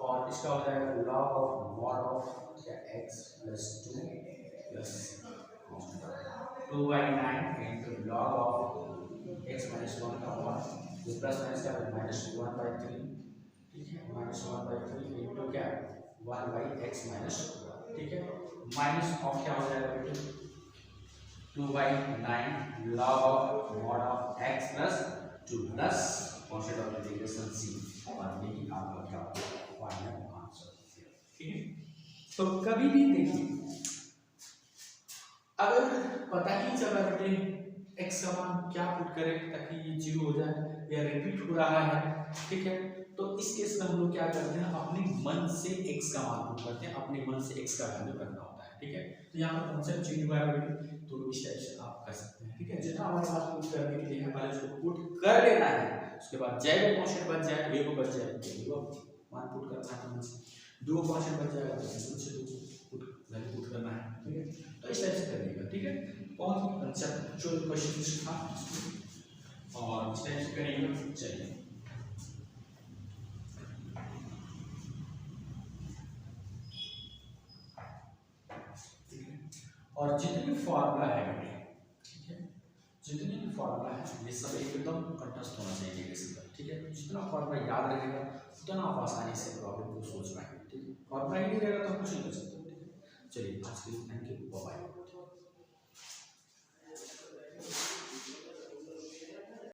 और इसका हो जाएगा लॉग ऑफ मॉड ऑफ क्या x plus 2 plus 2 by 9 into log of x minus 1 का मॉड ये प्लस माइनस क्या है माइनस 1 बाई 3, ठीक है, माइनस 1 बाई 3 इंटू क्या 1 बाई x माइनस 1, ठीक है, माइनस ऑफ क्या हो जाएगा बेटे 2 by 9 log of mod of x plus 2 plus constant of integration c और यही आपका क्या फाइनल आंसर, ठीक है। तो कभी भी देखिए अगर पता ही चला बेटे x का मान क्या पुट करें ताकि ये 0 हो जाए या रिपीट हो रहा है, ठीक है, तो इस केस में हम लोग क्या करते हैं अपने मन से x का मान पुट करते हैं, अपने मन से x का वैल्यू करना होता है, ठीक है। तो यहाँ पर कॉन्सेप्ट चेंज हुआ है बेटे, तो इस टाइप से आप कर सकते हैं, ठीक है। जितना हमारे पास पुट करने के लिए हमारे उसको पुट कर लेना है, उसके बाद जय वो कांस्टेंट बच जाए वे को बच जाए वो मान पुट करना है, मन से दो कांस्टेंट बच जाएगा तो उससे दो पुट वैल्यू पुट करना है, ठीक है। तो इस टाइप से करिएगा, ठीक है। बहुत ही कंसेप्चुअल क्वेश्चन था और इस टाइप से करेंगे। चलिए और जितनी फॉर्मूला है बेटे, ठीक है, जितनी भी फॉर्मूला है ये सब एकदम कंटेस्ट होना चाहिए इंटीग्रेशन का, ठीक है। जितना फॉर्मूला याद रहेगा उतना आप आसानी से प्रॉब्लम को सोच पाएंगे, ठीक है। फॉर्मूला ही नहीं रहेगा तो कुछ नहीं कर सकते, ठीक है। चलिए आज के लिए थैंक यू, बाय बाय।